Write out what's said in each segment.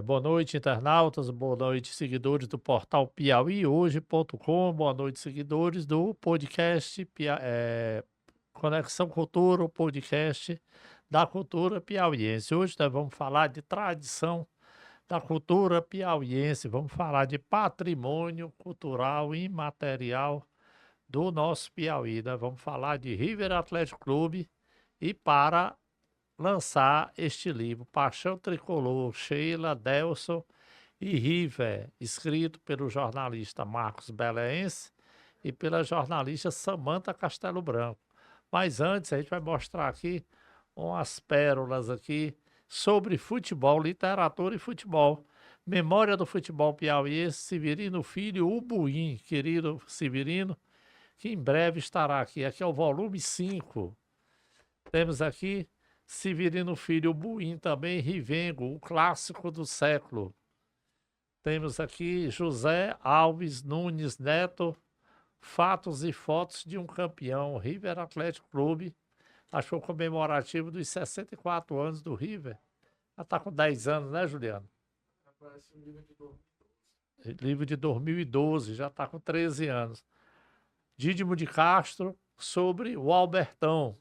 Boa noite, internautas, boa noite, seguidores do portal piauihoje.com, boa noite, seguidores do podcast Conexão Cultura, o podcast da cultura piauiense. Hoje nós vamos falar de tradição da cultura piauiense, vamos falar de patrimônio cultural imaterial do nosso Piauí. Nós vamos falar de River Atlético Clube e para lançar este livro, Paixão Tricolor, Sheila, Delson e River, escrito pelo jornalista Marcos Beleense e pela jornalista Samanta Castelo Branco. Mas antes, a gente vai mostrar aqui umas pérolas aqui sobre futebol, literatura e futebol. Memória do futebol piauiense, Severino Filho Ubuim, querido Severino, que em breve estará aqui. Aqui é o volume 5. Temos aqui Severino Filho Buim também, Rivengo, o clássico do século. Temos aqui José Alves Nunes Neto, Fatos e Fotos de um Campeão, River Atlético Clube. Achou comemorativo dos 64 anos do River. Já está com 10 anos, né, Juliano? Parece um livro de 2012. Livro de 2012, já está com 13 anos. Dídimo de Castro sobre o Albertão.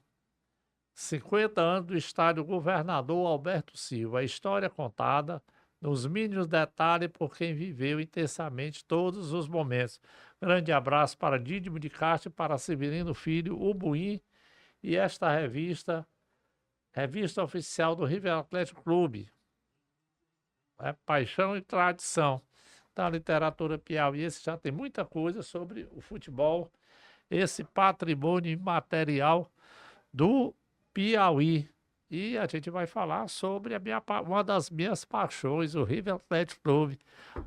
50 anos do estádio Governador Alberto Silva. A história contada nos mínimos detalhes por quem viveu intensamente todos os momentos. Grande abraço para Dídimo de Castro e para Severino Filho, o Buim e esta revista, revista oficial do River Atlético Clube. Paixão e tradição da literatura piauiense. Já tem muita coisa sobre o futebol, esse patrimônio imaterial do Piauí. E a gente vai falar sobre uma das minhas paixões, o River Atlético Clube.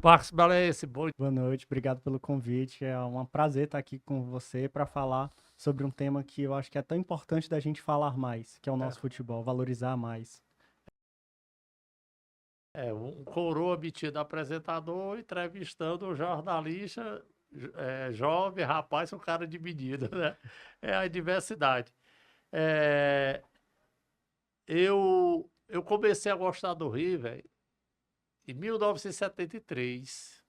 Marcos Balense, Boa noite, obrigado pelo convite. É um prazer estar aqui com você para falar sobre um tema que eu acho que é tão importante da gente falar mais, que é o nosso futebol, valorizar mais. um coroa metido apresentador entrevistando um jornalista jovem, rapaz, um cara de medida, né? É a diversidade. É, eu comecei a gostar do River em 1973,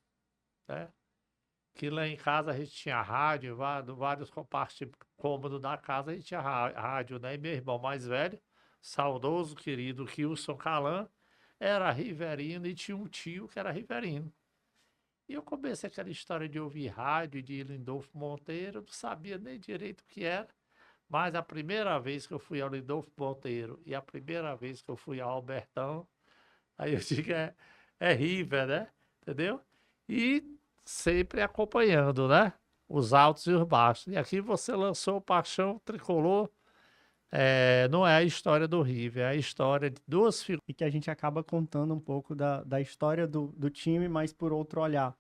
né? Que lá em casa a gente tinha rádio, vários cômodos da casa a gente tinha rádio, né? E meu irmão mais velho, saudoso, querido Kilson Calan, era riverino e tinha um tio que era riverino. E eu comecei aquela história de ouvir rádio de Lindolfo Monteiro, não sabia nem direito o que era, mas a primeira vez que eu fui ao Lindolfo Monteiro e a primeira vez que eu fui ao Albertão, aí eu digo, é River, né? Entendeu? E sempre acompanhando, né? Os altos e os baixos. E aqui você lançou Paixão Tricolor. Não é a história do River, é a história de duas figuras. E que a gente acaba contando um pouco da história do time, mas por outro olhar.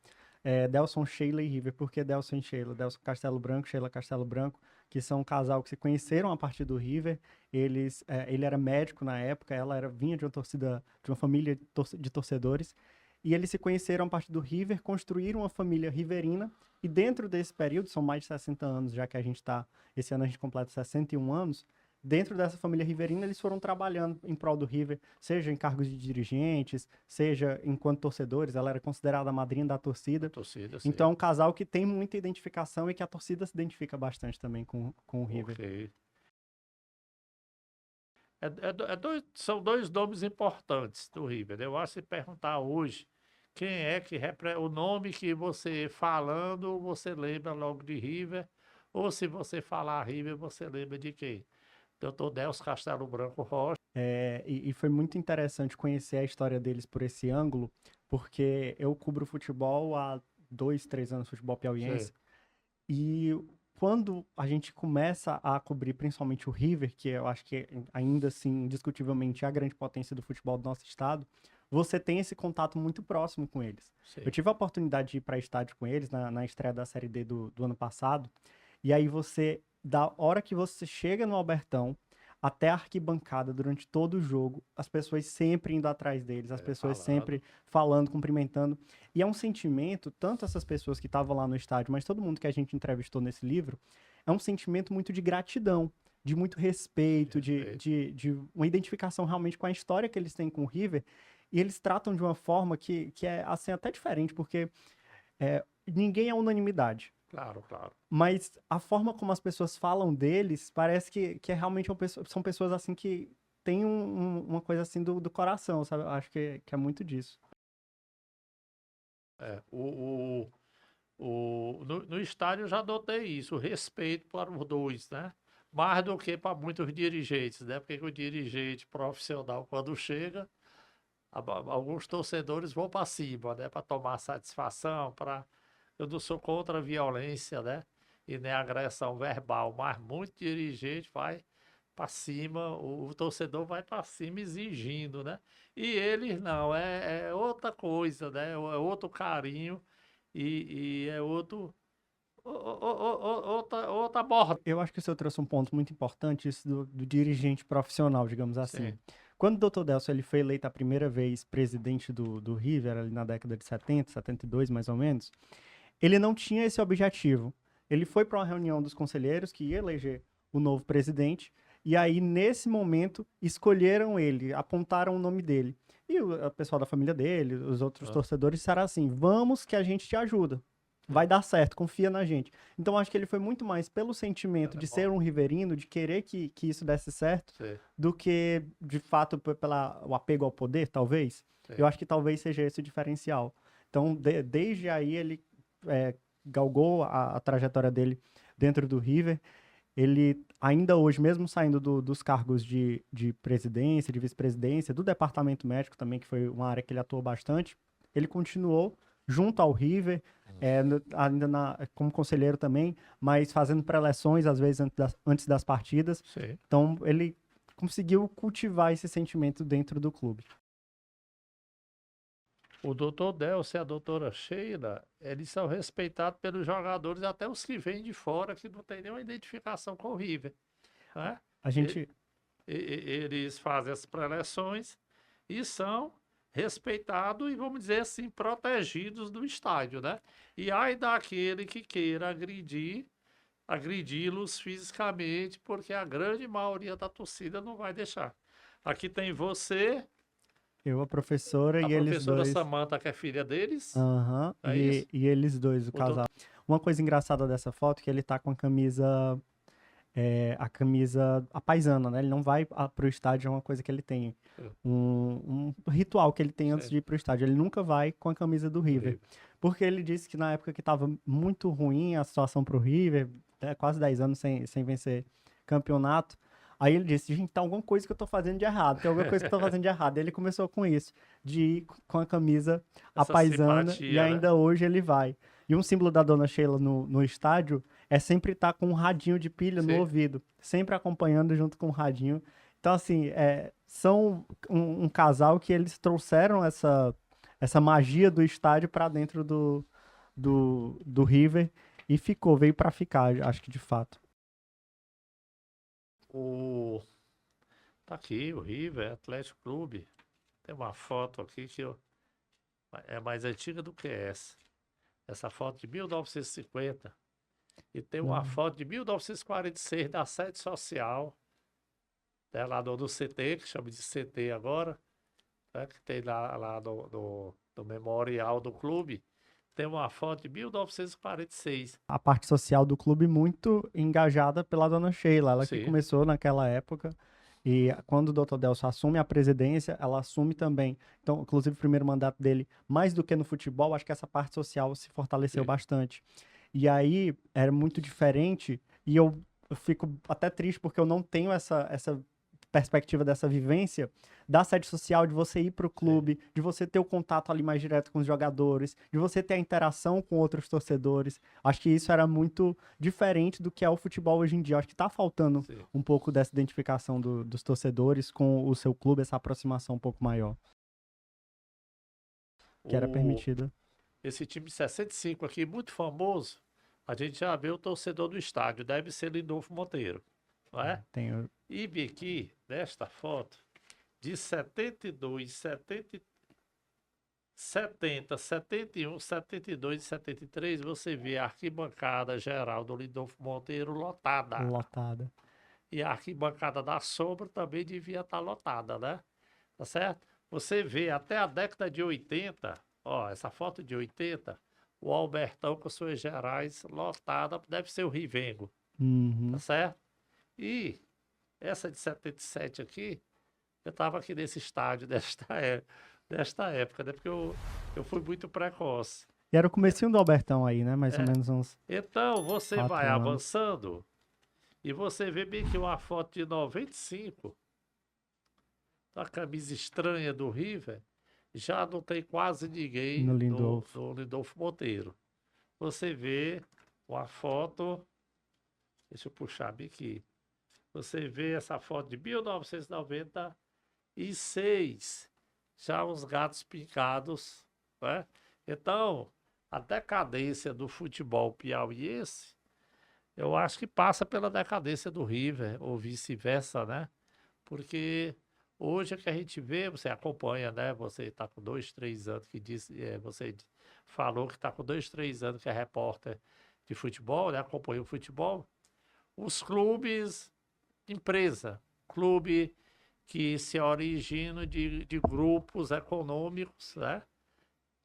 Delson, Sheila e River. Por que Delson e Sheila? Delson Castelo Branco, Sheila Castelo Branco, que são um casal que se conheceram a partir do River. Ele era médico na época, vinha de uma torcida, de uma família de torcedores. E eles se conheceram a partir do River, construíram uma família riverina. E dentro desse período, são mais de 60 anos, já que esse ano a gente completa 61 anos. Dentro dessa família riverina, eles foram trabalhando em prol do River, seja em cargos de dirigentes, seja enquanto torcedores. Ela era considerada a madrinha da torcida. Então, é um casal que tem muita identificação e que a torcida se identifica bastante também com o River. Okay. São dois nomes importantes do River. Eu acho que se perguntar hoje quem é que o nome que você falando, você lembra logo de River, ou se você falar River, você lembra de quem? Doutor Delcio Castelo Branco Rocha. E foi muito interessante conhecer a história deles por esse ângulo, porque eu cubro futebol há 2, 3 anos, futebol piauiense, e quando a gente começa a cobrir principalmente o River, que eu acho que ainda assim, indiscutivelmente, é a grande potência do futebol do nosso estado, você tem esse contato muito próximo com eles. Sim. Eu tive a oportunidade de ir para estádio com eles na estreia da Série D do ano passado, e aí da hora que você chega no Albertão, até a arquibancada durante todo o jogo, as pessoas sempre indo atrás deles, as pessoas sempre falando, cumprimentando. E é um sentimento, tanto essas pessoas que estavam lá no estádio, mas todo mundo que a gente entrevistou nesse livro, é um sentimento muito de gratidão, de muito respeito, de uma identificação realmente com a história que eles têm com o River. e eles tratam de uma forma que é assim até diferente, porque ninguém é unanimidade. Claro, claro. Mas a forma como as pessoas falam deles parece que é realmente são pessoas assim que têm uma coisa assim do coração, sabe? Eu acho que é muito disso. É, no estádio eu já notei isso, o respeito para os dois, né? Mais do que para muitos dirigentes, né? Porque o dirigente profissional, quando chega, alguns torcedores vão para cima, né? Para tomar satisfação, para... Eu não sou contra a violência, né? E nem a agressão verbal, mas muito dirigente vai para cima, o torcedor vai para cima exigindo, né? E eles não, é outra coisa, né? É outro carinho e é outra borda. Eu acho que o senhor trouxe um ponto muito importante, isso do dirigente profissional, digamos assim. Sim, Quando o Dr. Delcio ele foi eleito a primeira vez presidente do River, ali na década de 70, 72 mais ou menos, ele não tinha esse objetivo. Ele foi para uma reunião dos conselheiros que ia eleger o novo presidente, e aí, nesse momento, escolheram ele, apontaram o nome dele. E o pessoal da família dele, os outros ah, torcedores, disseram assim: vamos que a gente te ajuda. Vai dar certo, confia na gente. Então, acho que ele foi muito mais pelo sentimento de ser um riverino, de querer que isso desse certo, sim, do que, de fato, o apego ao poder, talvez. sim. Eu acho que talvez seja esse o diferencial. Então, desde aí, ele galgou a trajetória dele dentro do River. Ele, ainda hoje, mesmo saindo dos cargos de presidência, de vice-presidência, do departamento médico também, que foi uma área que ele atuou bastante, ele continuou junto ao River, ainda como conselheiro também, mas fazendo preleções, às vezes, antes das partidas. Sim. Então, ele conseguiu cultivar esse sentimento dentro do clube. O doutor Delcio e a doutora Sheila, eles são respeitados pelos jogadores, até os que vêm de fora, que não tem nenhuma identificação com o River, né? A gente, Eles fazem as preleções e são respeitados e, vamos dizer assim, protegidos do estádio, né? E ai daquele que queira agredi-los fisicamente, porque a grande maioria da torcida não vai deixar. Aqui tem você, a professora a e eles professora dois. Samantha, que é filha deles, Aham, é isso? e eles dois, o O doutor... casal. Uma coisa engraçada dessa foto é que ele tá com a camisa a paisana, né? Ele não vai pro estádio, é uma coisa que ele tem. Um ritual que ele tem antes de ir pro estádio. Ele nunca vai com a camisa do River. Porque ele disse que na época que tava muito ruim a situação pro River, quase 10 anos sem vencer campeonato, aí ele disse, gente, tá alguma coisa que eu tô fazendo de errado, tem alguma coisa que eu tô fazendo de errado. E ele começou com isso, de ir com a camisa a Essa paisana, e simpatia, né? ainda hoje ele vai. E um símbolo da Dona Sheila no estádio é sempre estar com um radinho de pilha no Sim. ouvido, sempre acompanhando junto com o radinho. Então, assim, são um casal que eles trouxeram essa magia do estádio para dentro do River e veio para ficar, acho que de fato. Tá aqui, o River Atlético Clube. Tem uma foto aqui é mais antiga do que essa. Essa foto de 1950. E tem uma foto de 1946 da sede social, né, lá do CT, que chama de CT agora, né, que tem lá no memorial do clube. Tem uma foto de 1946. A parte social do clube muito engajada pela Dona Sheila, ela que Sim, começou naquela época. E quando o Dr. Delcio assume a presidência, ela assume também. Então, inclusive, o primeiro mandato dele, mais do que no futebol, acho que essa parte social se fortaleceu sim. bastante. E aí, era muito diferente, e eu fico até triste porque eu não tenho essa perspectiva dessa vivência da sede social, de você ir para o clube, de você ter o contato ali mais direto com os jogadores, de você ter a interação com outros torcedores. Acho que isso era muito diferente do que é o futebol hoje em dia. Acho que está faltando Sim. um pouco dessa identificação dos torcedores com o seu clube, essa aproximação um pouco maior, que era permitida. Esse time de 65 aqui, muito famoso, a gente já vê o torcedor do estádio, deve ser Lindolfo Monteiro, não é? Tem E aqui, nesta foto, de 72, 70, 71, 72 e 73, você vê a arquibancada geral do Lindolfo Monteiro lotada. lotada. E a arquibancada da Sombra também devia estar lotada, né? Tá certo? Você vê até a década de 80, ó, essa foto de 80, o Albertão com suas gerais lotada, deve ser o Rivengo, tá Uhum. certo? E essa de 77 aqui, eu estava aqui nesse estádio desta época, né? Porque eu fui muito precoce. E era o comecinho do Albertão aí, né? Mais ou É. menos uns Então, você 4 vai anos. avançando e você vê bem que uma foto de 95, a camisa estranha do River, já não tem quase ninguém No no, Lindolfo. no Lindolfo Monteiro. Você vê uma foto, deixa eu puxar bem aqui. Você vê essa foto de 1996, já os gatos pincados, né? Então, a decadência do futebol piauiense, eu acho que passa pela decadência do River, ou vice-versa, né? Porque hoje é que a gente vê, você acompanha, né? Você está com 2, 3 anos que disse, falou que está com 2, 3 anos que é repórter de futebol, né? Acompanha o futebol. Os clubes, empresa, clube que se origina de grupos econômicos, né?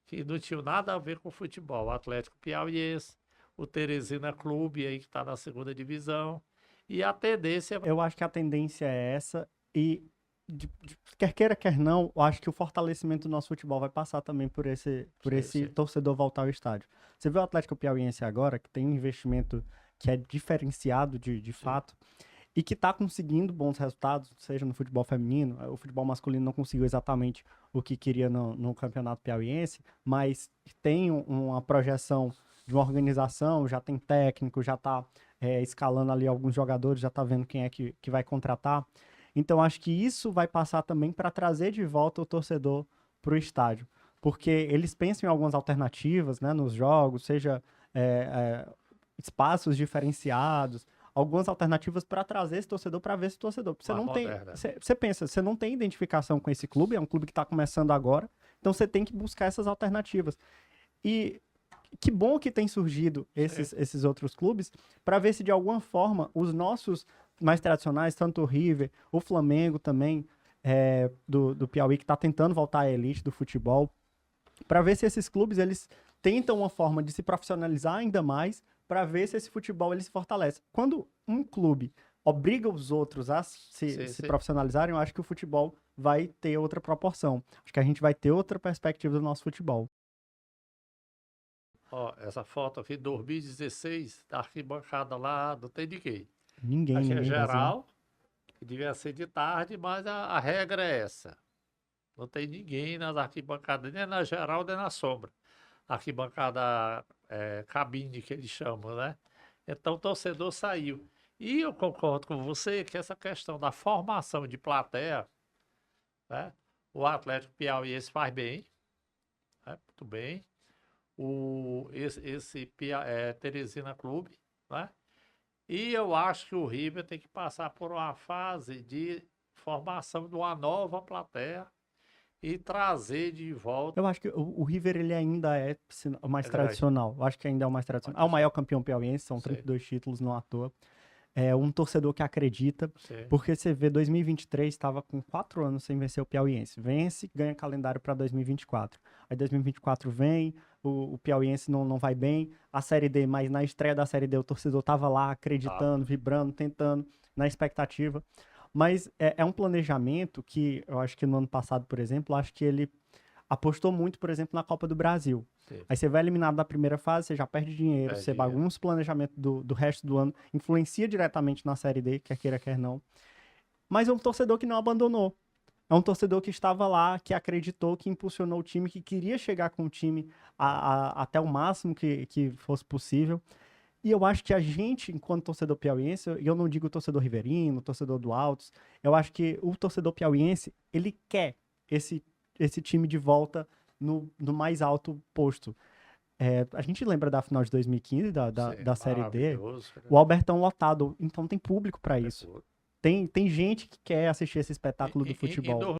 Que não tinham nada a ver com futebol. O Atlético Piauiense, o Teresina Clube, aí que está na segunda divisão. E a tendência Eu acho que a tendência é essa e quer queira, quer não, eu acho que o fortalecimento do nosso futebol vai passar também por Sim, esse sim. torcedor voltar ao estádio. Você vê o Atlético Piauiense agora, que tem um investimento que é diferenciado de Sim. fato e que está conseguindo bons resultados, seja no futebol feminino, o futebol masculino não conseguiu exatamente o que queria no campeonato piauiense, mas tem uma projeção de uma organização, já tem técnico, já está escalando ali alguns jogadores, já está vendo quem é que vai contratar. Então acho que isso vai passar também para trazer de volta o torcedor para o estádio, porque eles pensam em algumas alternativas, né, nos jogos, seja espaços diferenciados, algumas alternativas para trazer esse torcedor, para ver esse torcedor. Você Mais não tem, moderna. você pensa, você não tem identificação com esse clube, é um clube que está começando agora, então você tem que buscar essas alternativas. E que bom que tem surgido esses outros clubes para ver se de alguma forma os nossos mais tradicionais, tanto o River, o Flamengo também, do Piauí, que está tentando voltar à elite do futebol, para ver se esses clubes eles tentam uma forma de se profissionalizar ainda mais para ver se esse futebol ele se fortalece. Quando um clube obriga os outros a se profissionalizarem, eu acho que o futebol vai ter outra proporção. Acho que a gente vai ter outra perspectiva do nosso futebol. Ó, essa foto aqui, 2016, da arquibancada lá, não tem ninguém. Ninguém, Aqui é ninguém vazio. geral, que devia ser de tarde, mas a regra é essa. Não tem ninguém nas arquibancadas, nem na geral, nem na sombra. Arquibancada cabine, que eles chamam, né? Então o torcedor saiu. E eu concordo com você que essa questão da formação de plateia, né? O Atlético Piauiense faz bem, né? Muito bem. Esse Teresina Clube, né? E eu acho que o River tem que passar por uma fase de formação de uma nova plateia e trazer de volta. Eu acho que o River ele ainda é o mais É grande. tradicional. Eu acho que ainda é o mais tradicional. É o maior campeão piauiense, são Sim, 32 títulos, não à toa. É um torcedor que acredita, sim. porque você vê 2023 estava com 4 anos sem vencer o Piauiense. Vence, ganha calendário para 2024. Aí 2024 vem, o Piauiense não vai bem, a Série D, mas na estreia da Série D o torcedor tava lá acreditando, vibrando, tentando, na expectativa. Mas é um planejamento que eu acho que no ano passado, por exemplo, acho que ele apostou muito, por exemplo, na Copa do Brasil. Sim. Aí você vai eliminado da primeira fase, você já perde dinheiro, Perde você dinheiro. bagunça o planejamento do resto do ano, influencia diretamente na Série D, quer queira, quer não. Mas é um torcedor que não abandonou. É um torcedor que estava lá, que acreditou, que impulsionou o time, que queria chegar com o time até o máximo que fosse possível. E eu acho que a gente, enquanto torcedor piauiense, e eu não digo torcedor riverino, torcedor do Altos, eu acho que o torcedor piauiense, ele quer esse time de volta no mais alto posto. A gente lembra da final de 2015, da Série D, Maravilhoso, né? o Albertão lotado, então tem público para É isso. tudo. Tem gente que quer assistir esse espetáculo do Em futebol.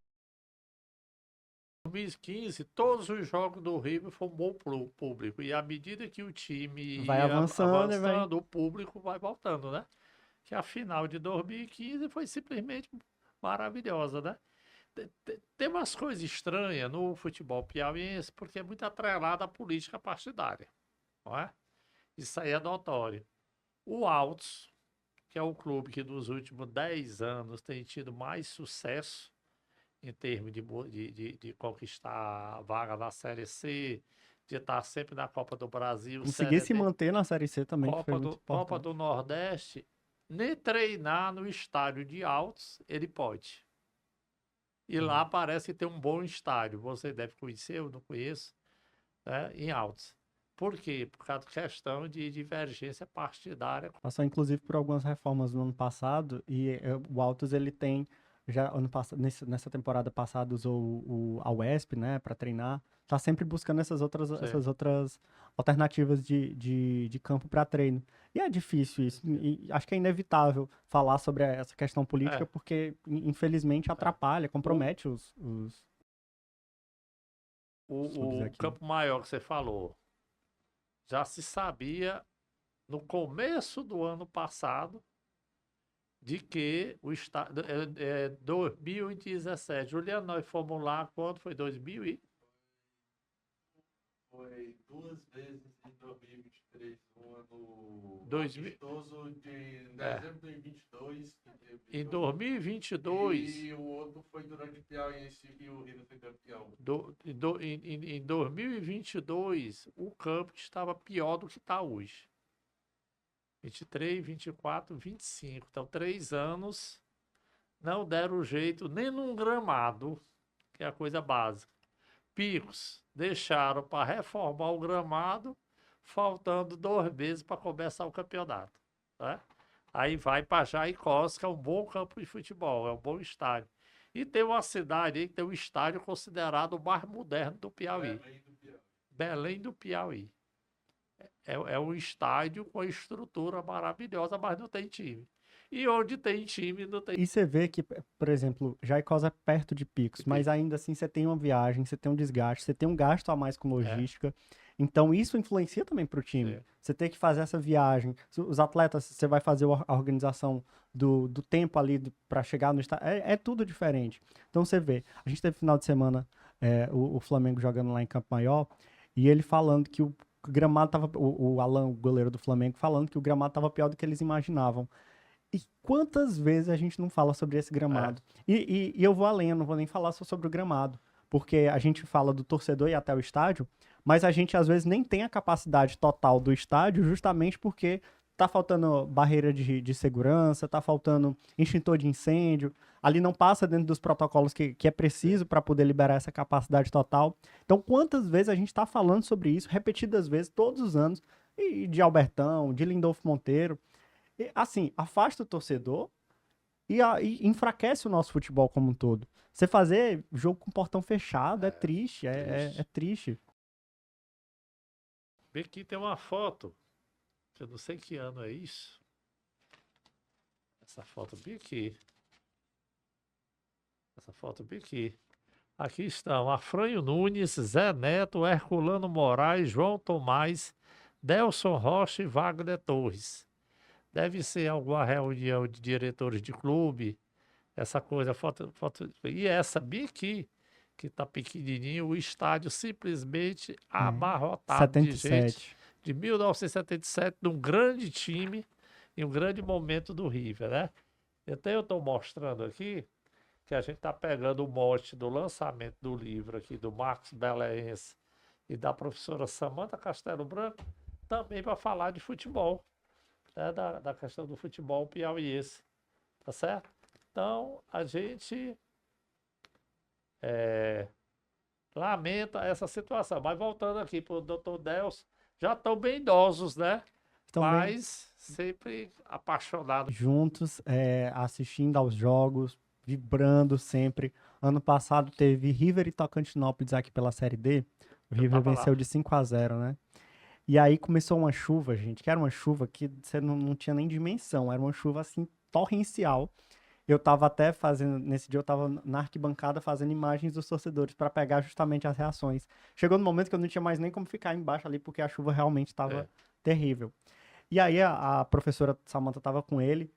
2015, todos os jogos do River foram bom pro público. E à medida que o time Vai ia avançando e vai... avançando, o público vai voltando, né? Que a final de 2015 foi simplesmente maravilhosa, né? Tem umas coisas estranhas no futebol piauiense, porque é muito atrelado à política partidária, não é? Isso aí é notório. O Altos, que é o clube que nos últimos 10 anos tem tido mais sucesso em termos de conquistar a vaga na Série C, de estar sempre na Copa do Brasil, Conseguir Série se D, manter na Série C também, que foi muito Copa importante. do Nordeste, nem treinar no estádio de Altos ele pode. E lá parece que tem um bom estádio. Você deve conhecer, eu não conheço, né, em Altos. Por quê? Por causa da questão de divergência partidária. Passou inclusive por algumas reformas no ano passado e o Altos ele tem já ano passado nessa temporada passada usou a UESP, né, para treinar. Tá sempre buscando essas outras alternativas de campo para treino. E é difícil isso. E acho que é inevitável falar sobre essa questão política porque infelizmente atrapalha, compromete os O aqui. Campo Maior que você falou, já se sabia no começo do ano passado de que o estado 2017. Juliano, nós fomos lá quando foi 2000 e Foi 2 vezes em 2023, um ano 2000 amistoso de dezembro de 2022. Que teve em jogo. 2022, E o outro foi durante o Piauiense e o River foi campeão. em 2022, o campo estava pior do que está hoje. 23, 24, 25. Então, 3 anos não deram jeito nem num gramado, que é a coisa básica. Picos deixaram para reformar o gramado, faltando 2 meses para começar o campeonato. Né? Aí vai para Jaicós, que é um bom campo de futebol, é um bom estádio. E tem uma cidade aí que tem um estádio considerado o mais moderno do Piauí. Belém do Piauí. É um estádio com estrutura maravilhosa, mas não tem time. E onde tem time, não tem. E você vê que, por exemplo, Jaicós é perto de Picos, mas ainda assim você tem uma viagem, você tem um desgaste, você tem um gasto a mais com logística. Então isso influencia também para o time. Sim. Você tem que fazer essa viagem. Os atletas, você vai fazer a organização do tempo ali para chegar no estádio. É tudo diferente. Então você vê, a gente teve final de semana o Flamengo jogando lá em Campo Maior e ele falando que o gramado tava. O Alan, o goleiro do Flamengo, falando que o gramado estava pior do que eles imaginavam. E quantas vezes a gente não fala sobre esse gramado? E eu vou além, eu não vou nem falar só sobre o gramado. Porque a gente fala do torcedor ir até o estádio, mas a gente às vezes nem tem a capacidade total do estádio justamente porque tá faltando barreira de segurança, tá faltando extintor de incêndio, ali não passa dentro dos protocolos que é preciso para poder liberar essa capacidade total. Então, quantas vezes a gente está falando sobre isso, repetidas vezes, todos os anos, e de Albertão, de Lindolfo Monteiro, assim, afasta o torcedor e enfraquece o nosso futebol como um todo. Você fazer jogo com portão fechado é triste, é triste. Aqui tem uma foto, que eu não sei que ano é isso. Essa foto bem aqui. Essa foto bem aqui. Aqui estão Afrânio Nunes, Zé Neto, Herculano Moraes, João Tomás, Delson Rocha e Wagner Torres. Deve ser alguma reunião de diretores de clube, essa coisa, foto. E essa bem aqui, que tá pequenininho, o estádio simplesmente abarrotado de gente. De 1977, de um grande time e um grande momento do River, né? Então eu estou mostrando aqui que a gente está pegando o mote do lançamento do livro aqui do Marcos Belaense e da professora Samanta Castelo Branco, também para falar de futebol. Né, da questão do futebol piauiense, tá certo? Então, a gente lamenta essa situação. Mas voltando aqui para o Dr. Delcio, já estão bem idosos, né? Mas sempre apaixonados. Juntos, assistindo aos jogos, vibrando sempre. Ano passado teve River e Tocantinópolis aqui pela Série D. O River venceu de 5-0, né? E aí começou uma chuva, gente, que era uma chuva que você não tinha nem dimensão, era uma chuva assim torrencial. Eu tava até fazendo, nesse dia eu tava na arquibancada fazendo imagens dos torcedores para pegar justamente as reações. Chegou no momento que eu não tinha mais nem como ficar embaixo ali, porque a chuva realmente estava terrível. E aí a professora Samanta tava com ele,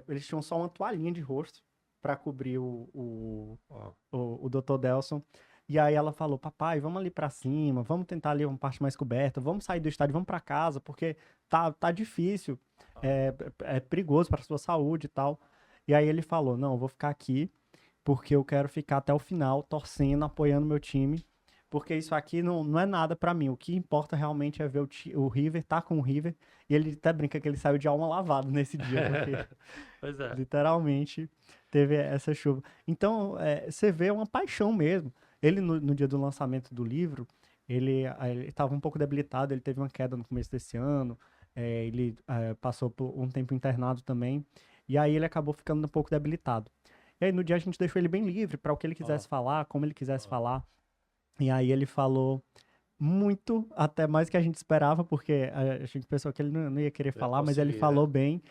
eles tinham só uma toalhinha de rosto, para cobrir Ó, o Dr. Delson. E aí ela falou, papai, vamos ali pra cima, vamos tentar ali uma parte mais coberta, vamos sair do estádio, vamos pra casa, porque tá difícil, é perigoso pra sua saúde e tal. E aí ele falou, não, eu vou ficar aqui, porque eu quero ficar até o final, torcendo, apoiando meu time, porque isso aqui não é nada pra mim. O que importa realmente é ver o River, tá com o River, e ele até brinca que ele saiu de alma lavada nesse dia, porque Pois é. literalmente teve essa chuva. Então, você vê uma paixão mesmo. Ele, no dia do lançamento do livro, ele estava um pouco debilitado, ele teve uma queda no começo desse ano, ele passou por um tempo internado também, e aí ele acabou ficando um pouco debilitado. E aí no dia a gente deixou ele bem livre para o que ele Ó, quisesse falar, como ele quisesse ó. falar, e aí ele falou muito, até mais que a gente esperava, porque a gente pensou que ele não ia querer Eu falar, mas ele consegui, falou né? bem.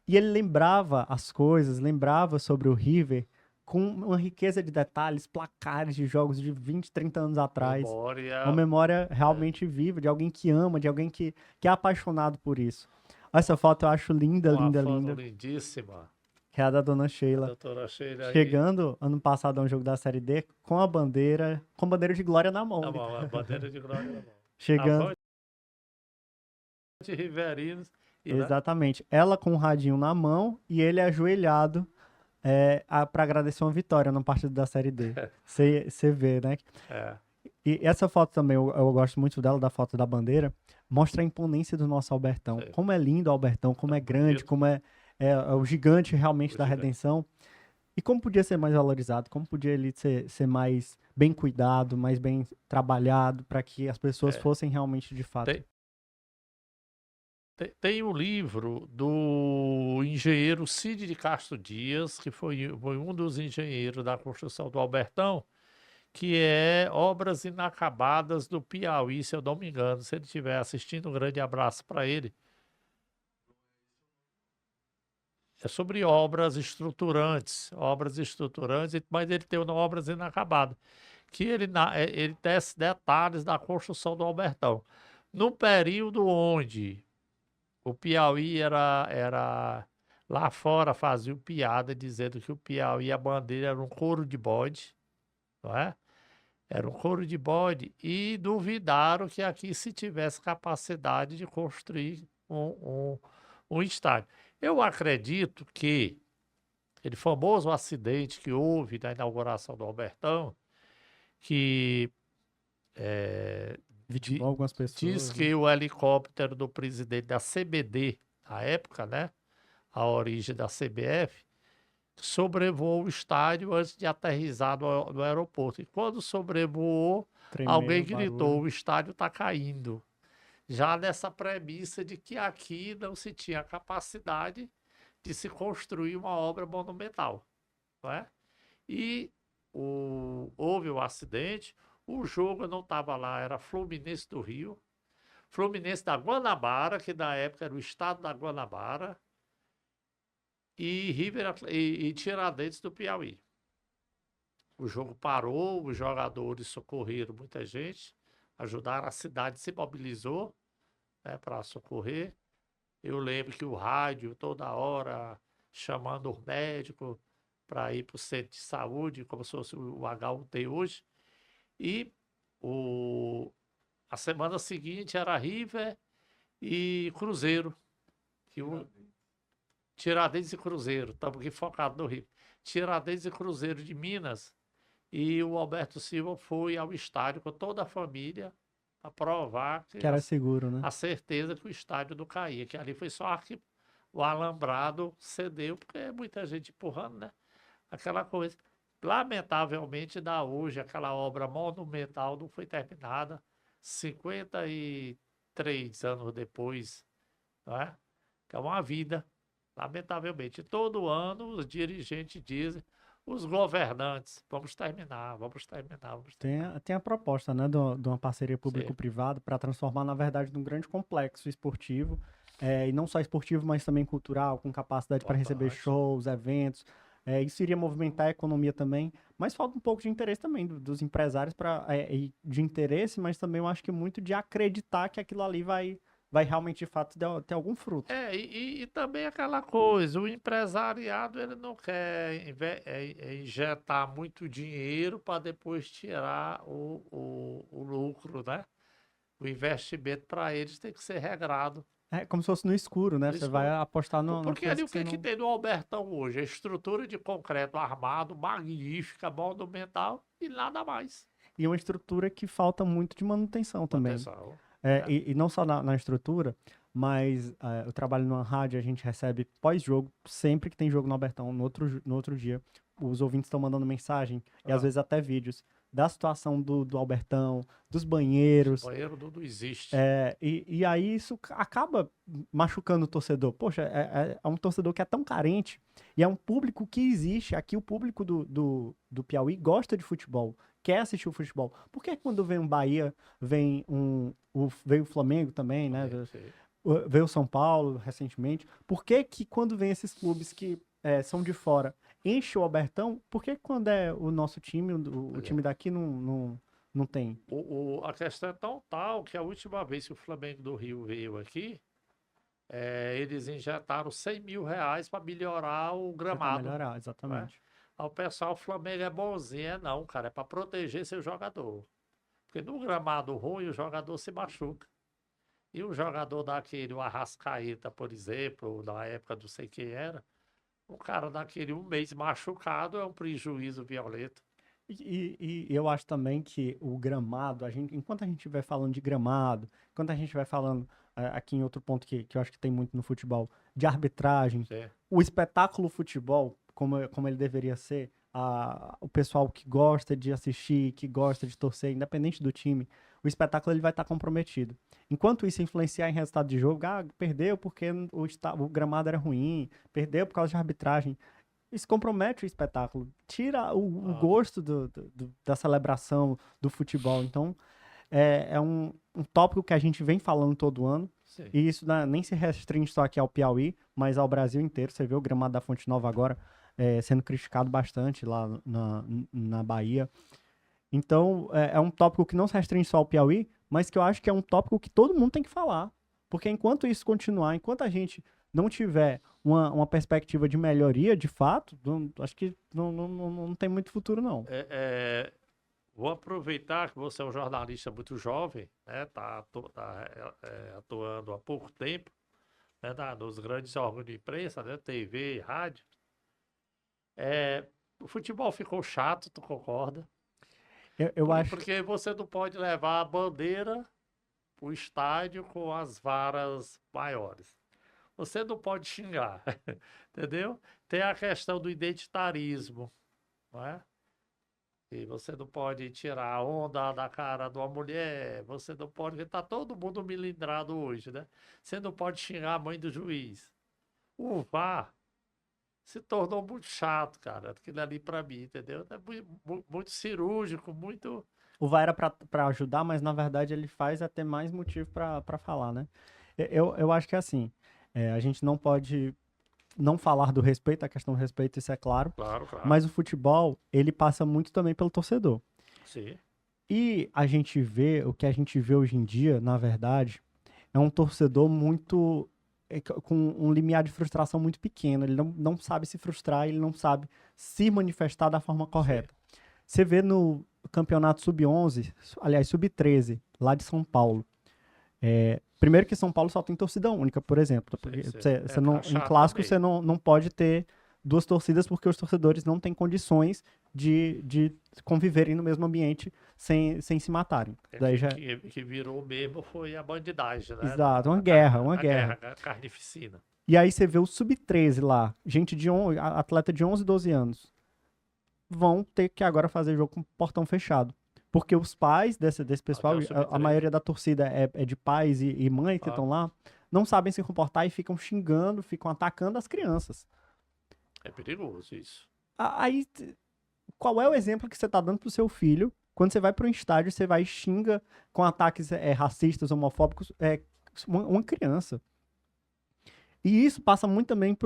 E ele lembrava as coisas, lembrava sobre o River com uma riqueza de detalhes, placares de jogos de 20, 30 anos atrás. Uma Memória. memória É, realmente viva, de alguém que ama, de alguém que é apaixonado por isso. Essa foto eu acho linda, uma linda, foto linda, lindíssima. que é a da Dona A Sheila. doutora Sheila aí. Chegando ano passado a um jogo da Série D com bandeira de glória na mão, Na mão, a bandeira de glória na mão. chegando. Avante Riverinos. E, né? Exatamente. Ela com o radinho na mão e ele ajoelhado para agradecer uma vitória na partida da Série D. Você vê, né? É, E essa foto também, eu gosto muito dela, da foto da bandeira, mostra a imponência do nosso Albertão. sei. Como é lindo o Albertão, como Tão é grande, bonito. como é o gigante realmente O da gigante. redenção. E como podia ser mais valorizado, como podia ele ser mais bem cuidado, mais bem trabalhado, para que as pessoas É. fossem realmente de fato. Tem um livro do engenheiro Cid de Castro Dias, que foi um dos engenheiros da construção do Albertão, que é Obras Inacabadas do Piauí, se eu não me engano. Se ele estiver assistindo, um grande abraço para ele. É sobre obras estruturantes, mas ele tem uma Obras Inacabadas, que ele tece detalhes da construção do Albertão. No período onde o Piauí era lá fora faziam piada dizendo que o Piauí, a bandeira era um couro de bode, não é? Era um couro de bode e duvidaram que aqui se tivesse capacidade de construir um estádio. Eu acredito que aquele famoso acidente que houve na inauguração do Albertão, que Vitimou di- algumas diz pessoas, né? que o helicóptero do presidente da CBD, na época, né? A origem da CBF, sobrevoou o estádio antes de aterrissar no aeroporto. E quando sobrevoou, alguém Tremeu, gritou: barulho. o estádio está caindo. Já nessa premissa de que aqui não se tinha capacidade de se construir uma obra monumental, não é? E houve o acidente, o jogo não estava lá, era Fluminense do Rio, Fluminense da Guanabara, que na época era o estado da Guanabara, e e Tiradentes do Piauí. O jogo parou, os jogadores socorreram muita gente, ajudaram, a cidade se mobilizou, né, para socorrer. Eu lembro que o rádio toda hora chamando o médico para ir para o centro de saúde, como se fosse o H1T hoje. E o, a semana seguinte era River e Cruzeiro. Que o, Tiradentes e Cruzeiro, estamos aqui focados no Rio. Tiradentes e Cruzeiro de Minas. E o Alberto Silva foi ao estádio com toda a família para provar Que era seguro, né? a certeza que o estádio não caía, que ali foi só que o alambrado cedeu, porque muita gente empurrando, né? Aquela coisa. Lamentavelmente, da hoje, aquela obra monumental não foi terminada 53 anos depois, não é? Que é uma vida, lamentavelmente. Todo ano os dirigentes dizem, os governantes, vamos terminar, vamos terminar, vamos terminar. Tem a proposta, né, de uma parceria Sim, público-privada para transformar, na verdade, num grande complexo esportivo, e não só esportivo, mas também cultural, com capacidade para receber importante. shows, eventos. Isso iria movimentar a economia também, mas falta um pouco de interesse também dos empresários de interesse, mas também eu acho que muito de acreditar que aquilo ali vai realmente, de fato, ter algum fruto. E também aquela coisa, o empresariado ele não quer injetar muito dinheiro para depois tirar o lucro, né? O investimento para eles tem que ser regrado. É como se fosse no escuro, né? No Você vai escuro. apostar numa Porque coisa ali o que você que não... tem no Albertão hoje? A estrutura de concreto armado, magnífica, monumental e nada mais. E uma estrutura que falta muito de manutenção também. Atenção. E não só na estrutura, mas eu trabalho numa rádio, a gente recebe pós-jogo, sempre que tem jogo no Albertão, no outro dia, os ouvintes estão mandando mensagem, e às vezes até vídeos, da situação do Albertão, dos banheiros. O banheiro não existe. E aí isso acaba machucando o torcedor. Poxa, é um torcedor que é tão carente, e é um público que existe. Aqui o público do Piauí gosta de futebol, quer assistir o futebol. Por que quando vem um Bahia, veio o Flamengo também, né? Veio o São Paulo recentemente. Por que quando vem esses clubes que são de fora, enche o Albertão? Por que quando é o nosso time, o time daqui não tem? A questão é tão tal que a última vez que o Flamengo do Rio veio aqui, eles injetaram 100 mil reais para melhorar o Pra gramado. melhorar, exatamente. Aí o pessoal, o Flamengo é bonzinho, não, cara, é para proteger seu jogador. Porque no gramado ruim o jogador se machuca. E o jogador daquele, o Arrascaeta, por exemplo, na época do sei quem era, o cara daquele um mês machucado é um prejuízo violento. E eu acho também que o gramado, enquanto a gente vai falando de gramado, enquanto a gente vai falando aqui em outro ponto que eu acho que tem muito no futebol, de arbitragem, Sim. o espetáculo futebol, como ele deveria ser, o pessoal que gosta de assistir, que gosta de torcer, independente do time, o espetáculo ele vai estar comprometido. Enquanto isso influenciar em resultado de jogo, perdeu porque o gramado era ruim, perdeu por causa de arbitragem. Isso compromete o espetáculo, tira o gosto da celebração do futebol. Então, é um tópico que a gente vem falando todo ano. Sim. E isso nem se restringe só aqui ao Piauí, mas ao Brasil inteiro. Você vê o gramado da Fonte Nova agora sendo criticado bastante lá na Bahia. Então, é um tópico que não se restringe só ao Piauí, mas que eu acho que é um tópico que todo mundo tem que falar. Porque enquanto isso continuar, enquanto a gente não tiver uma perspectiva de melhoria, de fato, acho que não tem muito futuro, não. Vou aproveitar que você é um jornalista muito jovem, né? Tá atuando há pouco tempo, né? Nos grandes órgãos de imprensa, né? TV, rádio. O futebol ficou chato, tu concorda? Eu acho. Porque você não pode levar a bandeira para o estádio com as varas maiores. Você não pode xingar, entendeu? Tem a questão do identitarismo, não é? E você não pode tirar a onda da cara de uma mulher, você não pode, porque tá todo mundo milindrado hoje, né? Você não pode xingar a mãe do juiz. O VAR se tornou muito chato, cara, aquilo ali pra mim, entendeu? É muito cirúrgico, muito... O VAR era pra ajudar, mas na verdade ele faz até mais motivo pra falar, né? Eu acho que é assim, a gente não pode não falar do respeito, a questão do respeito, isso é claro. Claro, claro. Mas o futebol, ele passa muito também pelo torcedor. Sim. E o que a gente vê hoje em dia, na verdade, é um torcedor muito... com um limiar de frustração muito pequeno. Ele não sabe se frustrar, ele não sabe se manifestar da forma correta. Sim. Você vê no campeonato sub-11, aliás, sub-13, lá de São Paulo. Primeiro que São Paulo só tem torcida única, por exemplo. Porque em clássico você não pode ter duas torcidas porque os torcedores não têm condições de conviverem no mesmo ambiente sem se matarem. Que virou mesmo foi a bandidagem, né? Exato, uma guerra. Carnificina. E aí você vê o sub-13 lá, atleta de 11, 12 anos, vão ter que agora fazer jogo com portão fechado. Porque os pais desse pessoal, a maioria da torcida é de pais e mães que estão lá, não sabem se comportar e ficam xingando, ficam atacando as crianças. É perigoso isso. Aí, qual é o exemplo que você está dando pro seu filho quando você vai para um estádio, você vai e xinga com ataques racistas, homofóbicos, uma criança? E isso passa muito também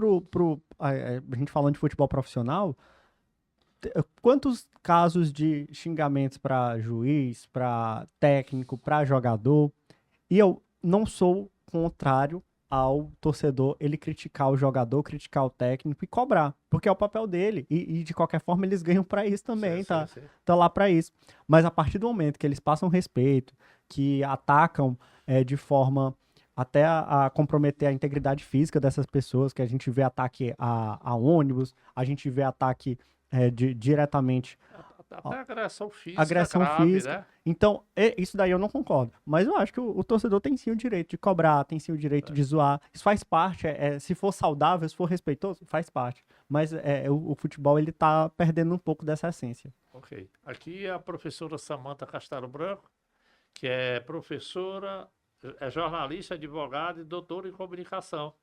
a gente falando de futebol profissional. Quantos casos de xingamentos para juiz, para técnico, para jogador? E eu não sou contrário ao torcedor ele criticar o jogador, criticar o técnico e cobrar, porque é o papel dele, e de qualquer forma eles ganham pra isso também, Sim, tá? sim, sim. Tá lá pra isso. Mas a partir do momento que eles passam respeito, que atacam de forma até a comprometer a integridade física dessas pessoas, que a gente vê ataque a ônibus, a gente vê ataque diretamente Até agressão física agressão grave, física. né? Então, isso daí eu não concordo. Mas eu acho que o torcedor tem sim o direito de cobrar, tem sim o direito de zoar. Isso faz parte, se for saudável, se for respeitoso, faz parte. Mas o futebol, ele tá perdendo um pouco dessa essência. Ok. Aqui é a professora Samanta Castelo Branco, que é professora, é jornalista, advogada e doutora em comunicação.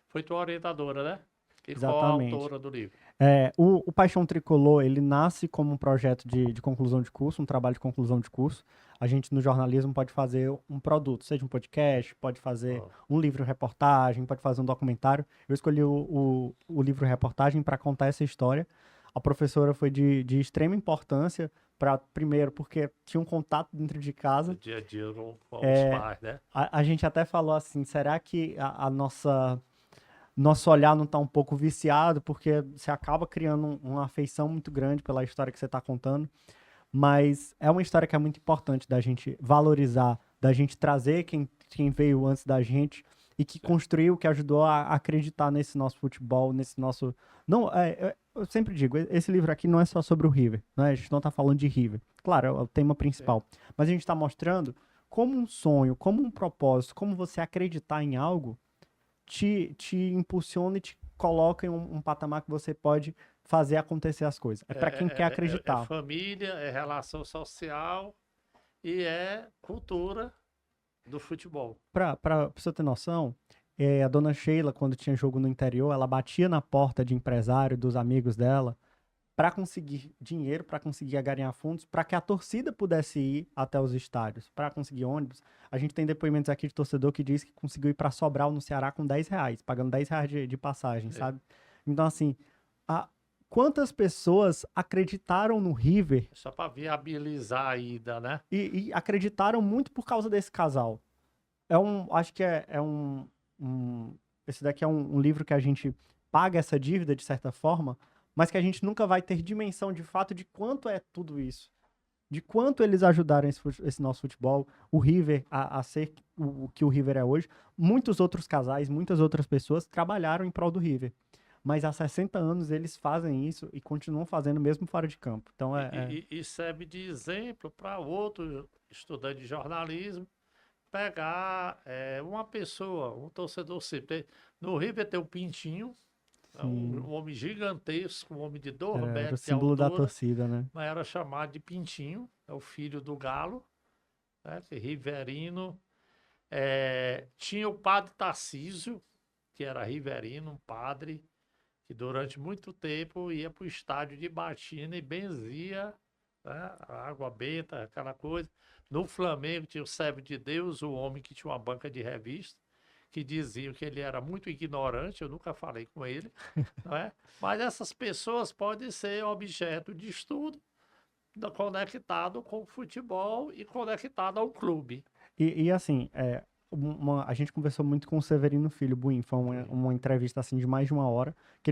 Foi tua orientadora, né? E Exatamente. coautora do livro. O Paixão Tricolor, ele nasce como um projeto de conclusão de curso, um trabalho de conclusão de curso. A gente, no jornalismo, pode fazer um produto, seja um podcast, pode fazer Ó, um livro-reportagem, pode fazer um documentário. Eu escolhi o livro-reportagem para contar essa história. A professora foi de extrema importância, primeiro, porque tinha um contato dentro de do casa. dia a dia com os pais, né? A gente até falou assim, será que a nosso olhar não está um pouco viciado, porque você acaba criando uma afeição muito grande pela história que você está contando, mas é uma história que é muito importante da gente valorizar, da gente trazer quem veio antes da gente e que construiu, que ajudou a acreditar nesse nosso futebol, nesse nosso... Não, eu sempre digo, esse livro aqui não é só sobre o River, né? A gente não está falando de River. Claro, é o tema principal, mas a gente está mostrando como um sonho, como um propósito, como você acreditar em algo te impulsiona e te coloca em um patamar que você pode fazer acontecer as coisas. É para quem quer É acreditar. família, é relação social e é cultura do futebol. Pra você ter noção, a dona Sheila, quando tinha jogo no interior, ela batia na porta de empresário, dos amigos dela, para conseguir dinheiro, para conseguir ganhar fundos, para que a torcida pudesse ir até os estádios, para conseguir ônibus. A gente tem depoimentos aqui de torcedor que diz que conseguiu ir para Sobral, no Ceará, com R$ 10, pagando R$ 10 de passagem, É. sabe? Então, assim, quantas pessoas acreditaram no River Só para viabilizar a ida, né? e acreditaram muito por causa desse casal? Acho que esse daqui é um livro que a gente paga essa dívida de certa forma, mas que a gente nunca vai ter dimensão de fato de quanto é tudo isso. De quanto eles ajudaram esse nosso futebol, o River a ser o que o River é hoje. Muitos outros casais, muitas outras pessoas trabalharam em prol do River. Mas há 60 anos eles fazem isso e continuam fazendo mesmo fora de campo. Então E serve de exemplo para outro estudante de jornalismo pegar uma pessoa, um torcedor simples. No River tem o Pintinho, é sim, um homem gigantesco, um homem de 2 era o metros de símbolo da altura, torcida, né? mas era chamado de Pintinho, é o filho do Galo, né, que é riverino. Tinha o padre Tarcísio, que era riverino, um padre, que durante muito tempo ia para o estádio de Batina e benzia, né, a água benta, aquela coisa. No Flamengo tinha o Servo de Deus, o homem que tinha uma banca de revista, que diziam que ele era muito ignorante, eu nunca falei com ele, não é? Mas essas pessoas podem ser objeto de estudo conectado com o futebol e conectado ao clube. E assim, a gente conversou muito com o Severino Filho Buim, foi uma entrevista assim de mais de 1 hora, que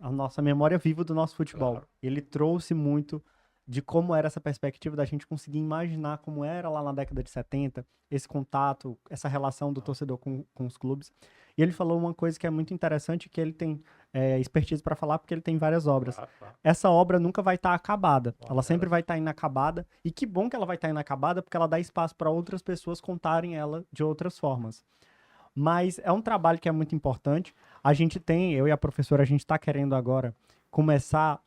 a nossa memória viva do nosso futebol. Claro. Ele trouxe muito de como era essa perspectiva da gente conseguir imaginar como era lá na década de 70, esse contato, essa relação do torcedor com os clubes. E ele falou uma coisa que é muito interessante, que ele tem expertise para falar, porque ele tem várias obras. Claro, claro. Essa obra nunca vai estar acabada. Bom, Ela sempre ela- vai estar inacabada. E que bom que ela vai estar inacabada, porque ela dá espaço para outras pessoas contarem ela de outras formas. Mas é um trabalho que é muito importante. Eu e a professora, a gente está querendo agora começar,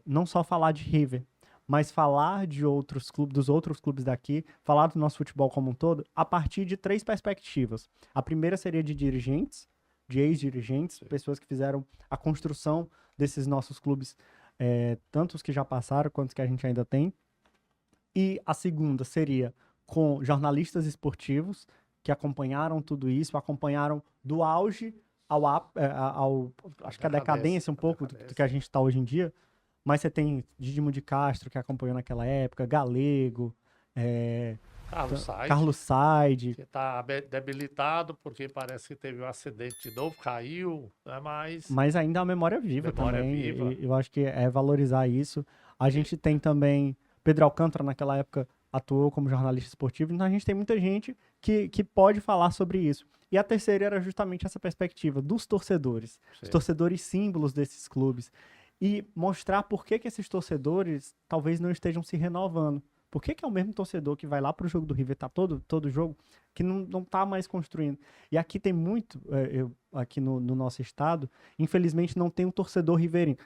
não só falar de River, mas falar de outros clubes, dos outros clubes daqui, falar do nosso futebol como um todo, a partir de 3 perspectivas. A primeira seria de dirigentes, de ex-dirigentes, pessoas que fizeram a construção desses nossos clubes, tanto os que já passaram quanto os que a gente ainda tem. E a segunda seria com jornalistas esportivos que acompanharam tudo isso, acompanharam do auge acho que a decadência um pouco do que a gente está hoje em dia. Mas você tem Dídimo de Castro, que acompanhou naquela época, Galego, Carlos Sainz, Carlos Sainz, que está debilitado porque parece que teve um acidente de novo, caiu, né? Mas mas ainda é uma memória viva memória também. viva. E eu acho que é valorizar isso. A E- gente tem também Pedro Alcântara, naquela época, atuou como jornalista esportivo, então a gente tem muita gente que pode falar sobre isso. E a terceira era justamente essa perspectiva dos torcedores, os Sim. torcedores símbolos desses clubes, e mostrar por que esses torcedores talvez não estejam se renovando. Por que é o mesmo torcedor que vai lá pro jogo do River, tá todo jogo, que não tá mais construindo? E aqui tem muito, aqui no nosso estado, infelizmente não tem um torcedor riverinho.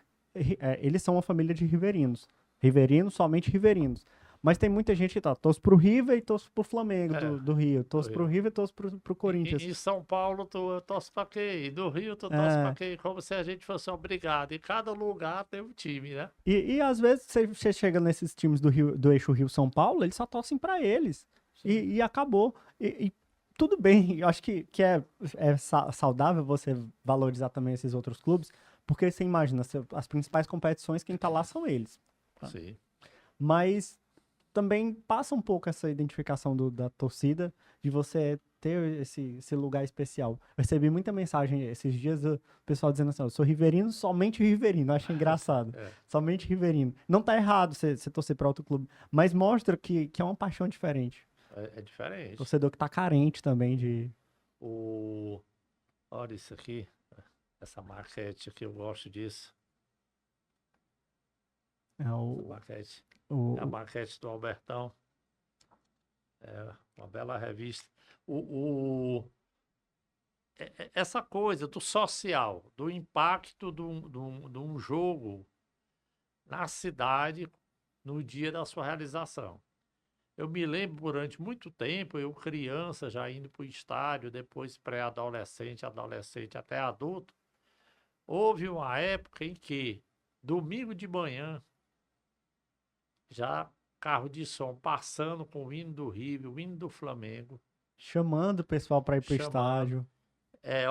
Eles são uma família de riverinos. Riverinos, somente riverinos. Mas tem muita gente que tá, torce pro River e torce pro Flamengo É, do Rio. do Torce pro Rio. River e torce pro Corinthians. Em São Paulo, tu torce pra quem? Do Rio, tu torce pra É, quem? Como se a gente fosse obrigado. Em cada lugar tem um time, né? e às vezes você chega nesses times do Rio, do eixo Rio-São Paulo, eles só torcem pra eles. Sim. E acabou. E tudo bem, eu acho que é saudável você valorizar também esses outros clubes, porque você imagina, as principais competições, quem tá lá são eles. Tá? Sim. Mas também passa um pouco essa identificação da torcida, de você ter esse lugar especial. Eu recebi muita mensagem esses dias do pessoal dizendo assim, eu sou riverino, somente riverino. Eu acho engraçado. É, Somente riverino. Não tá errado você torcer para outro clube, mas mostra que é uma paixão diferente. é diferente. Torcedor que tá carente também de... O... Olha isso aqui. Essa maquete aqui, eu gosto disso. É Essa o, maquete. o, É a o- maquete do Albertão. É uma bela revista. O, essa coisa do social, do impacto de um jogo na cidade no dia da sua realização. Eu me lembro durante muito tempo, eu criança já indo para o estádio, depois pré-adolescente, adolescente até adulto, houve uma época em que, domingo de manhã, já carro de som passando com o hino do River, o hino do Flamengo, chamando o pessoal para ir pro chamando. estádio.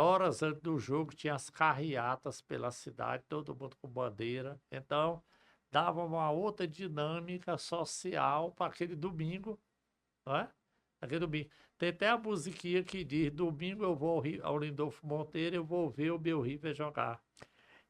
Horas antes do jogo tinha as carreatas pela cidade, todo mundo com bandeira. Então, dava uma outra dinâmica social para aquele domingo, não é? Aquele domingo. Tem até a musiquinha que diz: domingo eu vou ao Lindolfo Monteiro, eu vou ver o meu River jogar.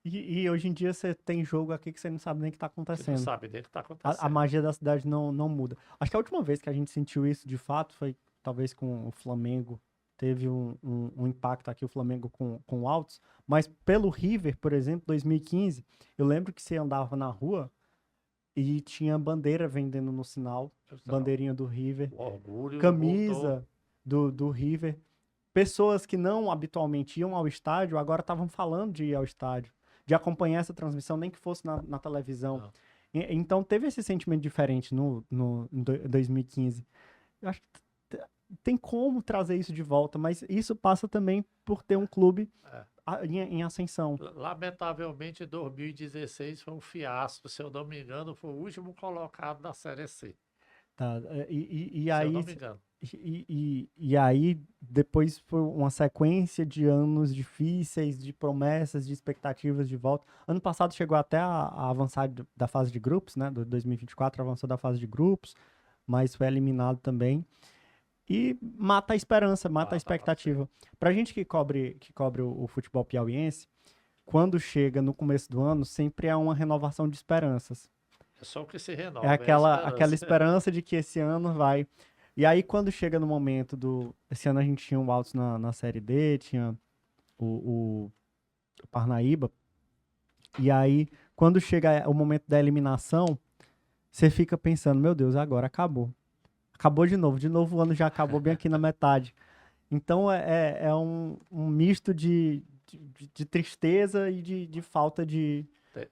E hoje em dia você tem jogo aqui que você não sabe nem o que tá Que não acontecendo. sabe nem o que está A acontecendo. magia da cidade não muda. Acho que a última vez que a gente sentiu isso de fato foi talvez com o Flamengo. Teve um impacto aqui, o Flamengo com o Altos. Mas pelo River, por exemplo, 2015, eu lembro que você andava na rua e tinha bandeira vendendo no sinal, bandeirinha do River, O orgulho voltou. camisa do River. Pessoas que não habitualmente iam ao estádio agora estavam falando de ir ao estádio, de acompanhar essa transmissão, nem que fosse na televisão. Não. Então teve esse sentimento diferente em 2015. Eu acho que tem como trazer isso de volta, mas isso passa também por ter um clube É. em ascensão. Lamentavelmente, 2016 foi um fiasco. Se eu não me engano, foi o último colocado da Série C. Tá? E Se eu aí, não me engano. e aí, depois foi uma sequência de anos difíceis, de promessas, de expectativas de volta. Ano passado chegou até a avançar da fase de grupos, né? Do 2024 avançou da fase de grupos, mas foi eliminado também. E mata a esperança, mata a expectativa. Pra gente que cobre o futebol piauiense, quando chega no começo do ano, sempre há uma renovação de esperanças. É só o que se É renova, é a aquela esperança. esperança de que esse ano vai. E aí, quando chega no momento Esse ano a gente tinha o Altos na Série D, tinha o Parnaíba. E aí, quando chega o momento da eliminação, você fica pensando: meu Deus, agora acabou. Acabou de novo. De novo, o ano já acabou bem aqui na metade. Então, é um misto de tristeza e de falta de.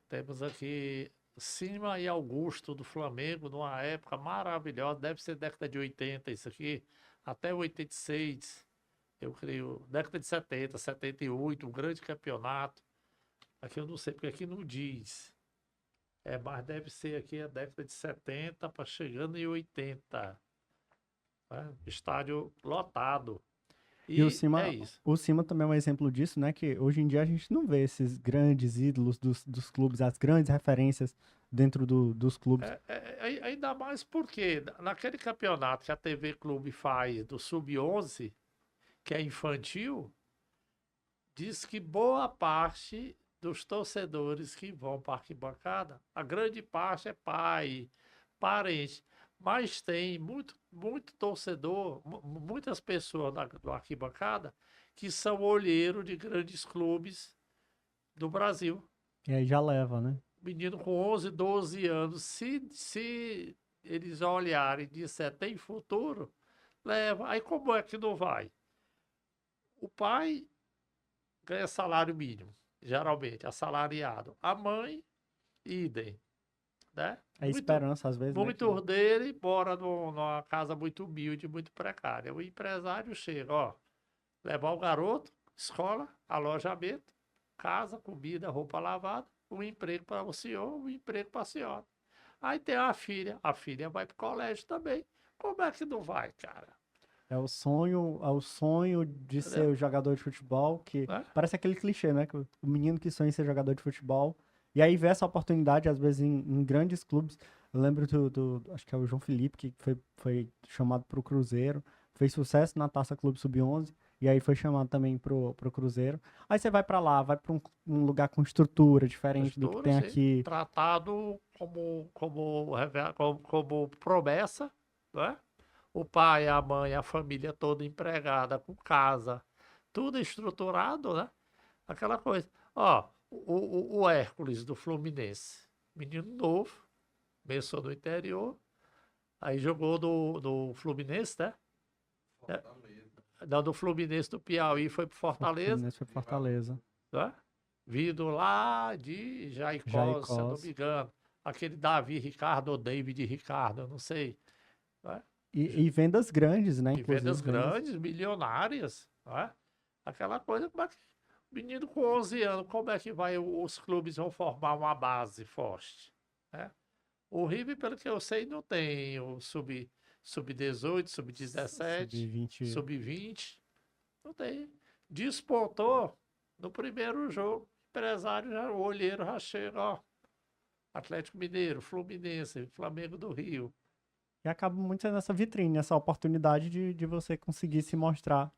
Temos aqui Cima e Augusto do Flamengo, numa época maravilhosa, deve ser década de 80 isso aqui, até 86, eu creio, década de 70, 78, um grande campeonato. Aqui eu não sei, porque aqui não diz. Mas deve ser aqui a década de 70 para chegando em 80. Né? Estádio lotado. E o E Cima, é isso. o Cima também é um exemplo disso, né? Que hoje em dia a gente não vê esses grandes ídolos dos clubes, as grandes referências dentro dos clubes. Ainda mais porque naquele campeonato que a TV Clube faz do Sub-11, que é infantil, diz que boa parte dos torcedores que vão para a arquibancada, a grande parte é pai, parente, mas tem muito torcedor, muitas pessoas na arquibancada que são olheiro de grandes clubes do Brasil. E aí já leva, né? Menino com 11, 12 anos, se eles olharem e disser tem futuro, leva. Aí como é que não vai? O pai ganha salário mínimo, geralmente, assalariado. A mãe, idem, né? É esperança, às vezes, né? Muitos dele mora numa casa muito humilde, muito precária. O empresário chega, ó, levar o garoto, escola, alojamento, casa, comida, roupa lavada, um emprego para o senhor, um emprego para a senhora. Aí tem a filha vai para o colégio também. Como é que não vai, cara? É o sonho de ser Entendeu? o jogador de futebol, que Né? parece aquele clichê, né? Que o menino que sonha em ser jogador de futebol. E aí vê essa oportunidade, às vezes, em grandes clubes. Eu lembro acho que é o João Felipe, que foi chamado para o Cruzeiro, fez sucesso na Taça Clube Sub-11, e aí foi chamado também pro Cruzeiro. Aí você vai para lá, vai para um lugar com estrutura diferente do que Mistura, tem sim. aqui. Tratado como promessa, né? O pai, a mãe, a família toda empregada, com casa, tudo estruturado, né? Aquela coisa. Ó, o Hércules do Fluminense, menino novo, começou no interior, aí jogou no Fluminense, né? Fortaleza. Não, do Fluminense do Piauí foi pro O Fortaleza, Fluminense foi pro Fortaleza. né? Vindo lá de Jaicó, se eu não Jaicós. me engano. Aquele Davi Ricardo ou David Ricardo, eu não sei. Né? E vendas grandes, né? E vendas Inclusive, vendas. grandes, milionárias. Né? Aquela coisa, como é que, menino com 11 anos, como é que vai, os clubes vão formar uma base forte? Né? O River, pelo que eu sei, não tem o sub-18, sub-17, Sub-20. sub-20. Não tem. Despontou no primeiro jogo. O empresário já, o olheiro já chega, ó. Atlético Mineiro, Fluminense, Flamengo do Rio. E acaba muito sendo essa vitrine, essa oportunidade de você conseguir se mostrar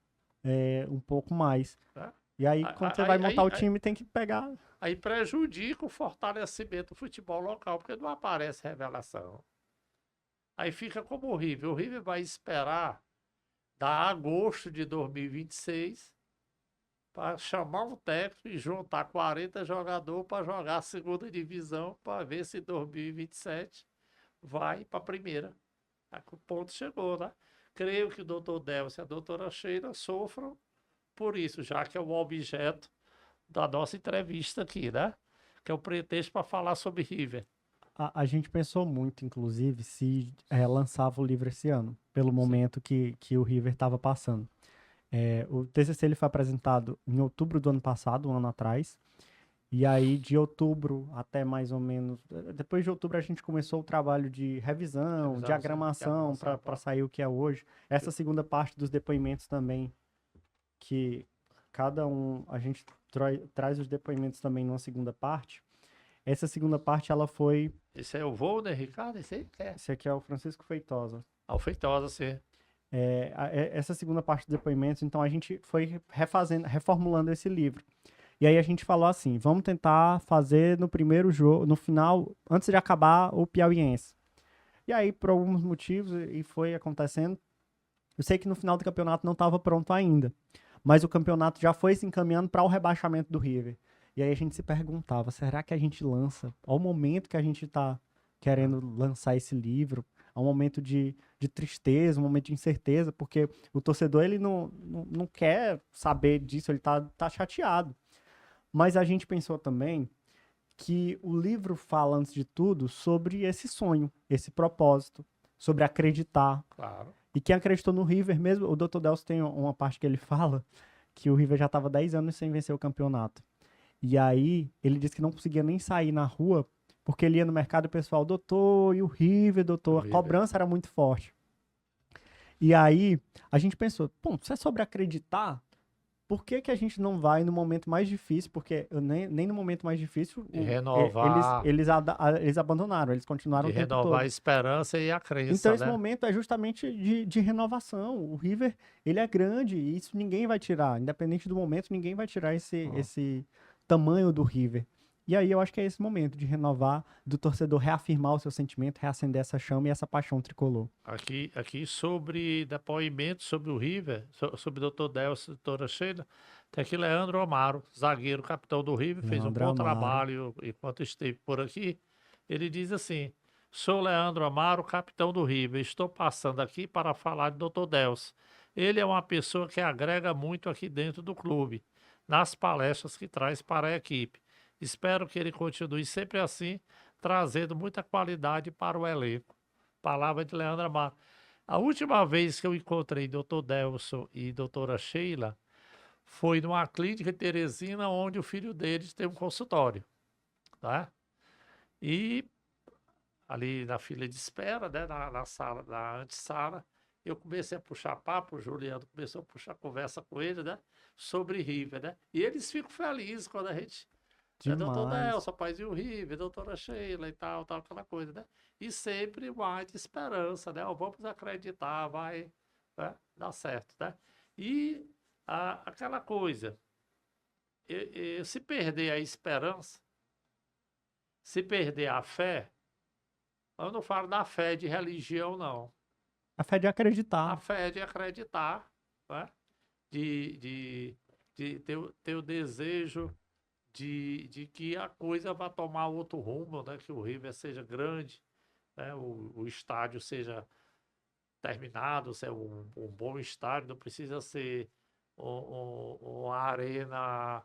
um pouco mais. Né? E aí, quando você vai montar o Aí, time, tem que pegar. aí prejudica o fortalecimento do futebol local, porque não aparece revelação. Aí fica como o River. O River vai esperar dar agosto de 2026 para chamar um técnico e juntar 40 jogadores para jogar a segunda divisão para ver se em 2027 vai para a primeira. O ponto chegou, né? Creio que o doutor Delcio e a doutora Sheila sofram por isso, já que é o objeto da nossa entrevista aqui, né? Que é o pretexto para falar sobre River. A gente pensou muito, inclusive, se lançava o livro esse ano, pelo momento que o River estava passando. O TCC ele foi apresentado em outubro do ano passado, um ano atrás. E aí, de outubro até mais ou menos. Depois de outubro, a gente começou o trabalho de revisão, diagramação, para sair o que é hoje. Essa segunda parte dos depoimentos também, que cada um. A gente traz os depoimentos também numa segunda parte. Essa segunda parte, ela foi. Esse é o voo, né, Ricardo? Esse aqui é o Francisco Feitosa. Alfeitosa, sim. Essa segunda parte dos depoimentos, então a gente foi reformulando esse livro. E aí a gente falou assim, vamos tentar fazer no primeiro jogo, no final, antes de acabar o Piauiense. E aí, por alguns motivos, e foi acontecendo, eu sei que no final do campeonato não estava pronto ainda, mas o campeonato já foi se encaminhando para o rebaixamento do River. E aí a gente se perguntava, será que a gente lança? Ao momento que a gente está querendo lançar esse livro, é um momento de tristeza, um momento de incerteza, porque o torcedor ele não quer saber disso, ele tá chateado. Mas a gente pensou também que o livro fala, antes de tudo, sobre esse sonho, esse propósito, sobre acreditar. Claro. E quem acreditou no River mesmo, o Dr. Delcio tem uma parte que ele fala que o River já estava 10 anos sem vencer o campeonato. E aí ele disse que não conseguia nem sair na rua, porque ele ia no mercado e o pessoal, doutor, e o River, doutor? A cobrança era muito forte. E aí, a gente pensou, bom, se é sobre acreditar, por que que a gente não vai no momento mais difícil? Porque nem no momento mais difícil De renovar, eles abandonaram, eles continuaram de o tempo renovar a todo. esperança e a Então, crença, esse né? momento é justamente de renovação. O River, ele é grande e isso ninguém vai tirar. Independente do momento, ninguém vai tirar Hum. esse tamanho do River. E aí eu acho que é esse momento de renovar, do torcedor reafirmar o seu sentimento, reacender essa chama e essa paixão tricolor. Aqui sobre depoimento sobre o River, sobre o Dr. Delcio e a doutora Sheila, tem aqui Leandro Amaro, zagueiro, capitão do River, fez um Leandro bom Amaro. trabalho enquanto esteve por aqui. Ele diz assim: sou Leandro Amaro, capitão do River. Estou passando aqui para falar de Dr. Delcio. Ele é uma pessoa que agrega muito aqui dentro do clube, nas palestras que traz para a equipe. Espero que ele continue sempre assim, trazendo muita qualidade para o elenco. Palavra de Leandro Amaro. A última vez que eu encontrei Dr. Delson e doutora Sheila foi numa clínica em Teresina, onde o filho deles tem um consultório, tá? E ali na fila de espera, né, na sala, na antessala, eu comecei a puxar papo, o Juliano começou a puxar conversa com ele, né, sobre River, né? E eles ficam felizes quando a gente doutor Demais. Nelson, paizinho River, doutora Sheila e tal, tal, aquela coisa, né? E sempre mais de esperança, né? Ó, vamos acreditar, vai, né? Dar certo, né? E aquela coisa, se perder a esperança, se perder a fé, eu não falo da fé de religião, não. A fé de A acreditar. fé de acreditar, né? De, de, de ter o desejo de que a coisa vá tomar outro rumo, né? Que o River seja grande, né? O estádio seja terminado, ser um bom estádio, não precisa ser uma arena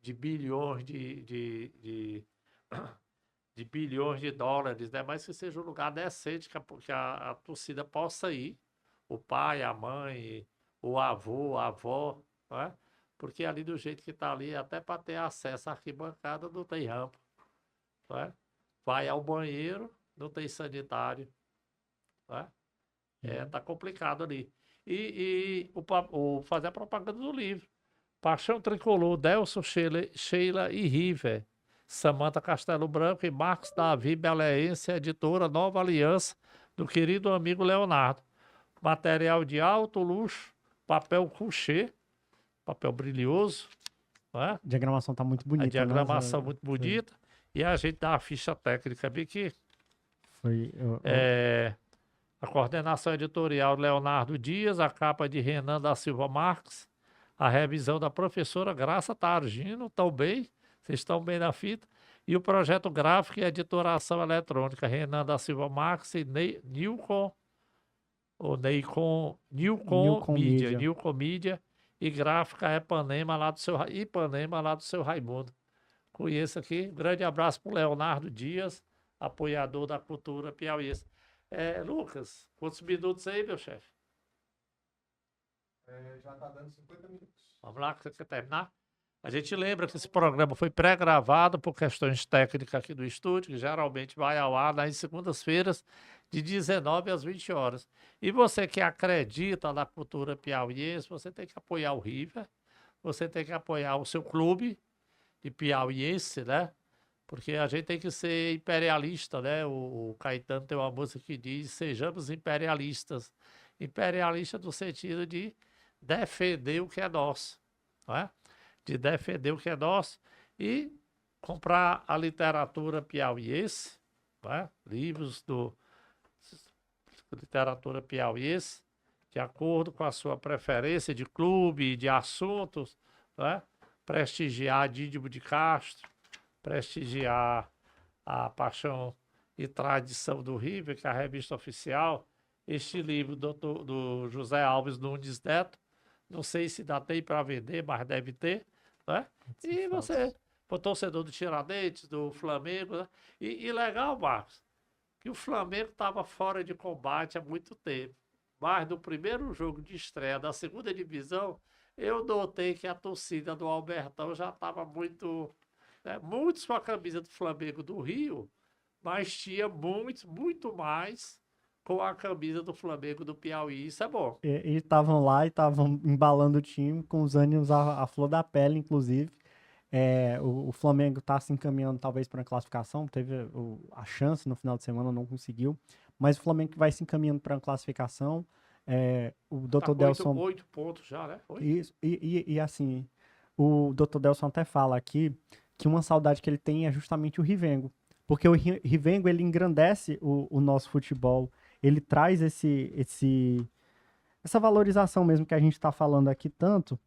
de bilhões de bilhões de dólares, né? Mas que seja um lugar decente, que a torcida possa ir, o pai, a mãe, o avô, a avó, né? Porque ali do jeito que está ali, até para ter acesso à arquibancada não tem rampa, né? Vai ao banheiro, não tem sanitário, né? Tá complicado ali. Fazer a propaganda do livro. Paixão Tricolor, Delson, Sheila e River. Samanta Castelo Branco e Marcos Davi Beleense, editora Nova Aliança, do querido amigo Leonardo. Material de alto luxo, papel couché, papel brilhoso, né? A diagramação tá muito A bonita, né? diagramação muito Foi, bonita. E a gente dá a ficha técnica bem que foi, é, a coordenação editorial Leonardo Dias, a capa de Renan da Silva Marques, a revisão da professora Graça Targino, estão bem, vocês estão bem na fita, e o projeto gráfico e editoração eletrônica Renan da Silva Marques e Nilcon, ou Nilcon Newcom Mídia, Media. Nilcon Mídia e gráfica Ipanema lá do seu Raimundo. Conheço aqui, um grande abraço para o Leonardo Dias, apoiador da cultura piauiense. Lucas, quantos minutos aí, meu chefe? Já tá dando 50 minutos. Vamos lá, que você quer terminar? A gente lembra que esse programa foi pré-gravado por questões técnicas aqui do estúdio, que geralmente vai ao ar nas segundas-feiras, de 19 às 20 horas. E você que acredita na cultura piauiense, você tem que apoiar o River, você tem que apoiar o seu clube de piauiense, né? Porque a gente tem que ser imperialista, né? O Caetano tem uma música que diz: sejamos imperialistas. Imperialista no sentido de defender o que é nosso, não é? De defender o que é nosso e comprar a literatura piauiense, né? Livros do literatura piauiense, de acordo com a sua preferência de clube, de assuntos, né? Prestigiar Dídimo de Castro, prestigiar a paixão e tradição do River, que é a revista oficial. Este livro do José Alves Nunes Neto, não sei se dá tempo para vender, mas deve ter, né? E você, para o torcedor do Tiradentes, do Flamengo, né? E legal, Marcos, que o Flamengo estava fora de combate há muito tempo. Mas no primeiro jogo de estreia da segunda divisão, eu notei que a torcida do Albertão já estava muito, né, muitos com a camisa do Flamengo do Rio, mas tinha muitos, muito mais com a camisa do Flamengo do Piauí. Isso é bom. E estavam lá e estavam embalando o time com os ânimos à flor da pele, inclusive. O Flamengo está se encaminhando talvez para a classificação, teve a chance no final de semana, não conseguiu, mas o Flamengo vai se encaminhando para a classificação. O Tá Dr. com Delson. 8 pontos já, né? Foi? Isso, e assim, o Dr. Delson até fala aqui que uma saudade que ele tem é justamente o Rivengo. Porque o Rivengo, ele engrandece o nosso futebol, ele traz essa valorização mesmo que a gente está falando aqui tanto,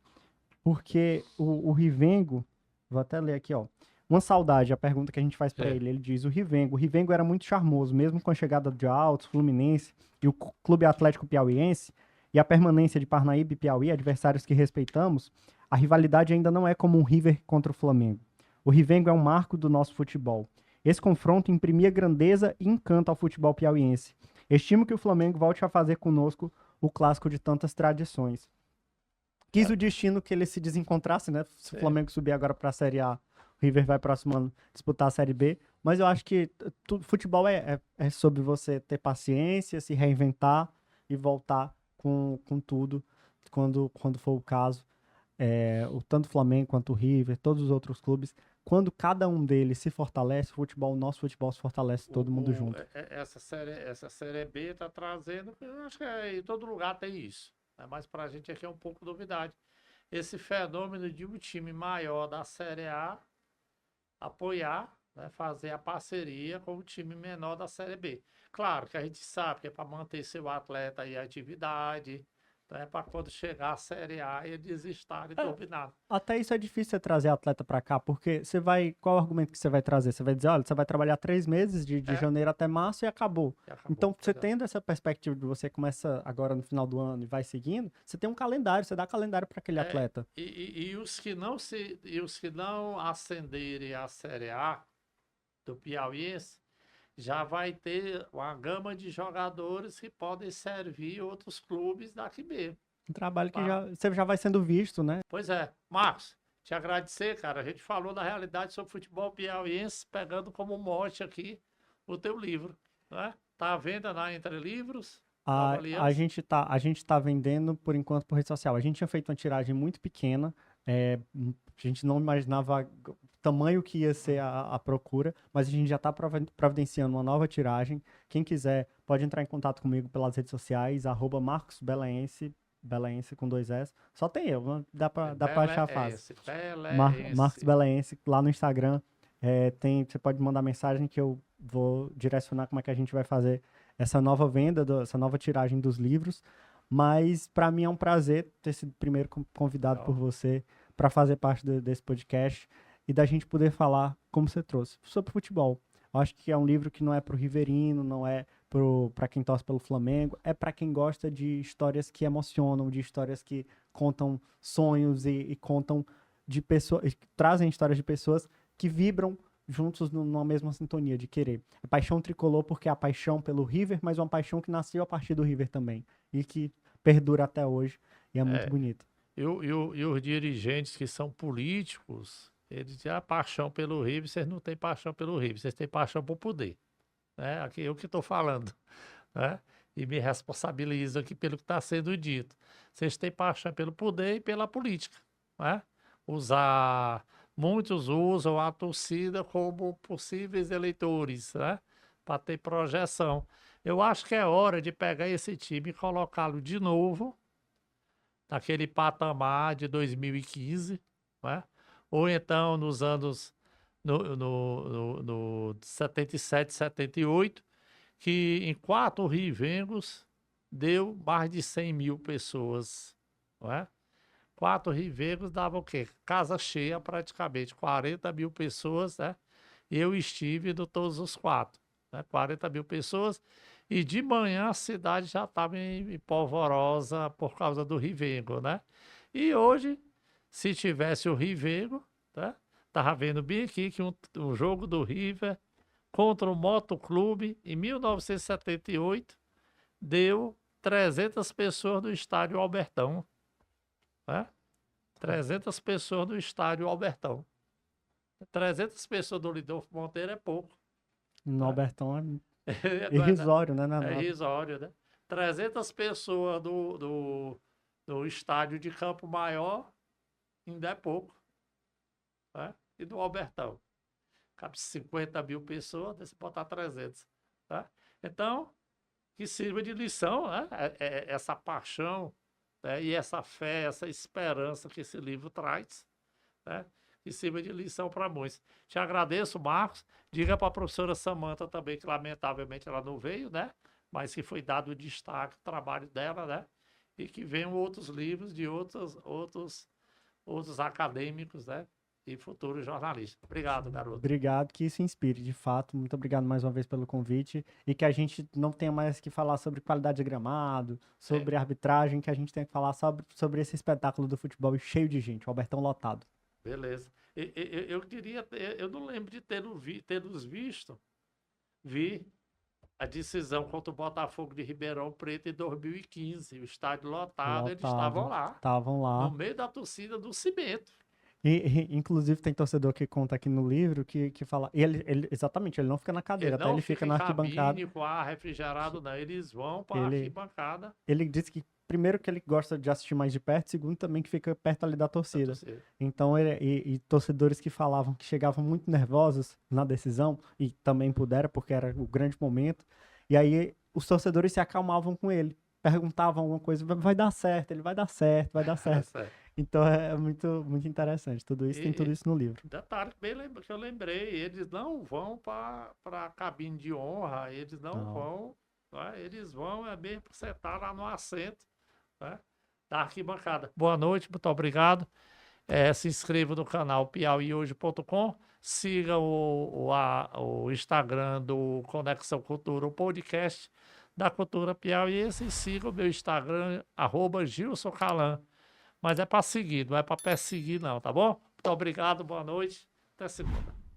porque o Rivengo, vou até ler aqui, ó. Uma saudade, a pergunta que a gente faz para É. ele diz, o Rivengo era muito charmoso, mesmo com a chegada de Altos, Fluminense e o Clube Atlético Piauiense, e a permanência de Parnaíba e Piauí, adversários que respeitamos, a rivalidade ainda não é como um River contra o Flamengo. O Rivengo é um marco do nosso futebol. Esse confronto imprimia grandeza e encanto ao futebol piauiense. Estimo que o Flamengo volte a fazer conosco o clássico de tantas tradições. Quis o destino que ele se desencontrasse, né? Se o É. Flamengo subir agora para a Série A, o River vai próximo ano disputar a Série B. Mas eu acho que futebol é sobre você ter paciência, se reinventar e voltar com tudo quando for o caso. Tanto o Flamengo quanto o River, todos os outros clubes, quando cada um deles se fortalece, o nosso futebol se fortalece todo mundo junto. Essa série B tá trazendo, eu acho que em todo lugar tem isso. Né? Mas pra gente aqui é um pouco novidade. Esse fenômeno de um time maior da Série A apoiar, né, fazer a parceria com o time menor da Série B. Claro que a gente sabe que é para manter seu atleta em atividade, né, para quando chegar a Série A eles estarem dominados. Até isso é difícil você trazer atleta pra cá, porque qual o argumento que você vai trazer? Você vai dizer, olha, você vai trabalhar 3 meses, de janeiro até março e acabou. E acabou. Então, você Pois é. tendo essa perspectiva de você começa agora no final do ano e vai seguindo, você tem um calendário, você dá calendário para aquele atleta. E os que não ascenderem a Série A do Piauiense, já vai ter uma gama de jogadores que podem servir outros clubes daqui mesmo. Um trabalho que Tá. você já vai sendo visto, né? Pois é. Marcos, te agradecer, cara. A gente falou da realidade sobre futebol piauiense, pegando como mote aqui o teu livro, né? Tá à venda na Entre Livros, Nova A Aliança. gente tá vendendo por enquanto por rede social. A gente tinha feito uma tiragem muito pequena, a gente não imaginava o tamanho que ia ser a procura, mas a gente já está providenciando uma nova tiragem. Quem quiser pode entrar em contato comigo pelas redes sociais, @marcosbelaense, Belaense com 2 S. Só tem eu, dá pra achar fácil. Marcos Belaense, lá no Instagram. Você pode mandar mensagem que eu vou direcionar como é que a gente vai fazer essa nova venda, essa nova tiragem dos livros. Mas para mim é um prazer ter sido primeiro convidado por você para fazer parte desse podcast e da gente poder falar, como você trouxe, sobre futebol. Eu acho que é um livro que não é pro riverino, não é para quem torce pelo Flamengo, é para quem gosta de histórias que emocionam, de histórias que contam sonhos e contam de pessoas, trazem histórias de pessoas que vibram juntos numa mesma sintonia de querer. É paixão tricolor porque é a paixão pelo River, mas uma paixão que nasceu a partir do River também e que perdura até hoje e é muito bonito. E os dirigentes que são políticos, eles têm a paixão pelo River, vocês não têm paixão pelo River, vocês têm paixão por poder. Né? Aqui eu que estou falando. Né? E me responsabilizo aqui pelo que está sendo dito. Vocês têm paixão pelo poder e pela política. Né? Muitos usam a torcida como possíveis eleitores, né? Para ter projeção. Eu acho que é hora de pegar esse time e colocá-lo de novo naquele patamar de 2015, né? Ou então nos anos no 77, 78, que em 4 Rivengos deu mais de 100 mil pessoas, não é? 4 Rivengos dava o quê? Casa cheia praticamente, 40 mil pessoas, né? Eu estive em todos os 4, né? 40 mil pessoas, e de manhã a cidade já estava em polvorosa por causa do Rivengo, né? E hoje, se tivesse o Rivengo, né? Tava vendo bem aqui que um jogo do River contra o Motoclube em 1978 deu 300 pessoas no estádio Albertão, né? 300 pessoas no estádio Albertão. 300 pessoas do Lidolfo Monteiro é pouco. No Albertão Não Irrisório, né? Não é é nada. irrisório, né? 300 pessoas do estádio de Campo Maior ainda é pouco, né? E do Albertão. Cabe 50 mil pessoas, você botar 300, tá? Então, que sirva de lição, né? Essa paixão, né? E essa fé, essa esperança que esse livro traz, né? Que sirva de lição para muitos. Te agradeço, Marcos. Diga para a professora Samanta também que lamentavelmente ela não veio, né? Mas que foi dado destaque o trabalho dela, né? E que venham outros livros de outros acadêmicos, né? E futuros jornalistas. Obrigado, garoto. Obrigado, que isso inspire, de fato. Muito obrigado mais uma vez pelo convite. E que a gente não tenha mais que falar sobre qualidade de gramado, sobre arbitragem, que a gente tenha que falar sobre esse espetáculo do futebol cheio de gente, o Albertão lotado. Beleza. Eu queria, eu não lembro de termos visto, vi a decisão contra o Botafogo de Ribeirão Preto em 2015, o estádio lotado, eles estavam lá, Estavam lá. no meio da torcida do Cimento. Inclusive, tem torcedor que conta aqui no livro que fala. Exatamente, ele não fica na cadeira, tá? Ele fica na arquibancada. Cabine, com ar refrigerado, não. Eles vão para a arquibancada. Ele disse que, primeiro, que ele gosta de assistir mais de perto, segundo, também que fica perto ali da torcida. Então, torcedores que falavam que chegavam muito nervosos na decisão, e também puderam, porque era o grande momento, e aí os torcedores se acalmavam com ele, perguntavam alguma coisa, vai dar certo, ele vai dar certo, vai dar certo. Então é muito, muito interessante. Tudo isso, tem tudo isso no livro. Detalhe que eu lembrei, eles não vão para a cabine de honra, eles não vão, né? Eles vão mesmo sentar lá no assento, né, da arquibancada. Boa noite, muito obrigado. Se inscreva no canal piauihoje.com, siga o Instagram do Conexão Cultura, o podcast da Cultura Piauiense, e siga o meu Instagram, @GilsonCalan. Mas é para seguir, não é para perseguir não, tá bom? Muito obrigado, boa noite, até segunda.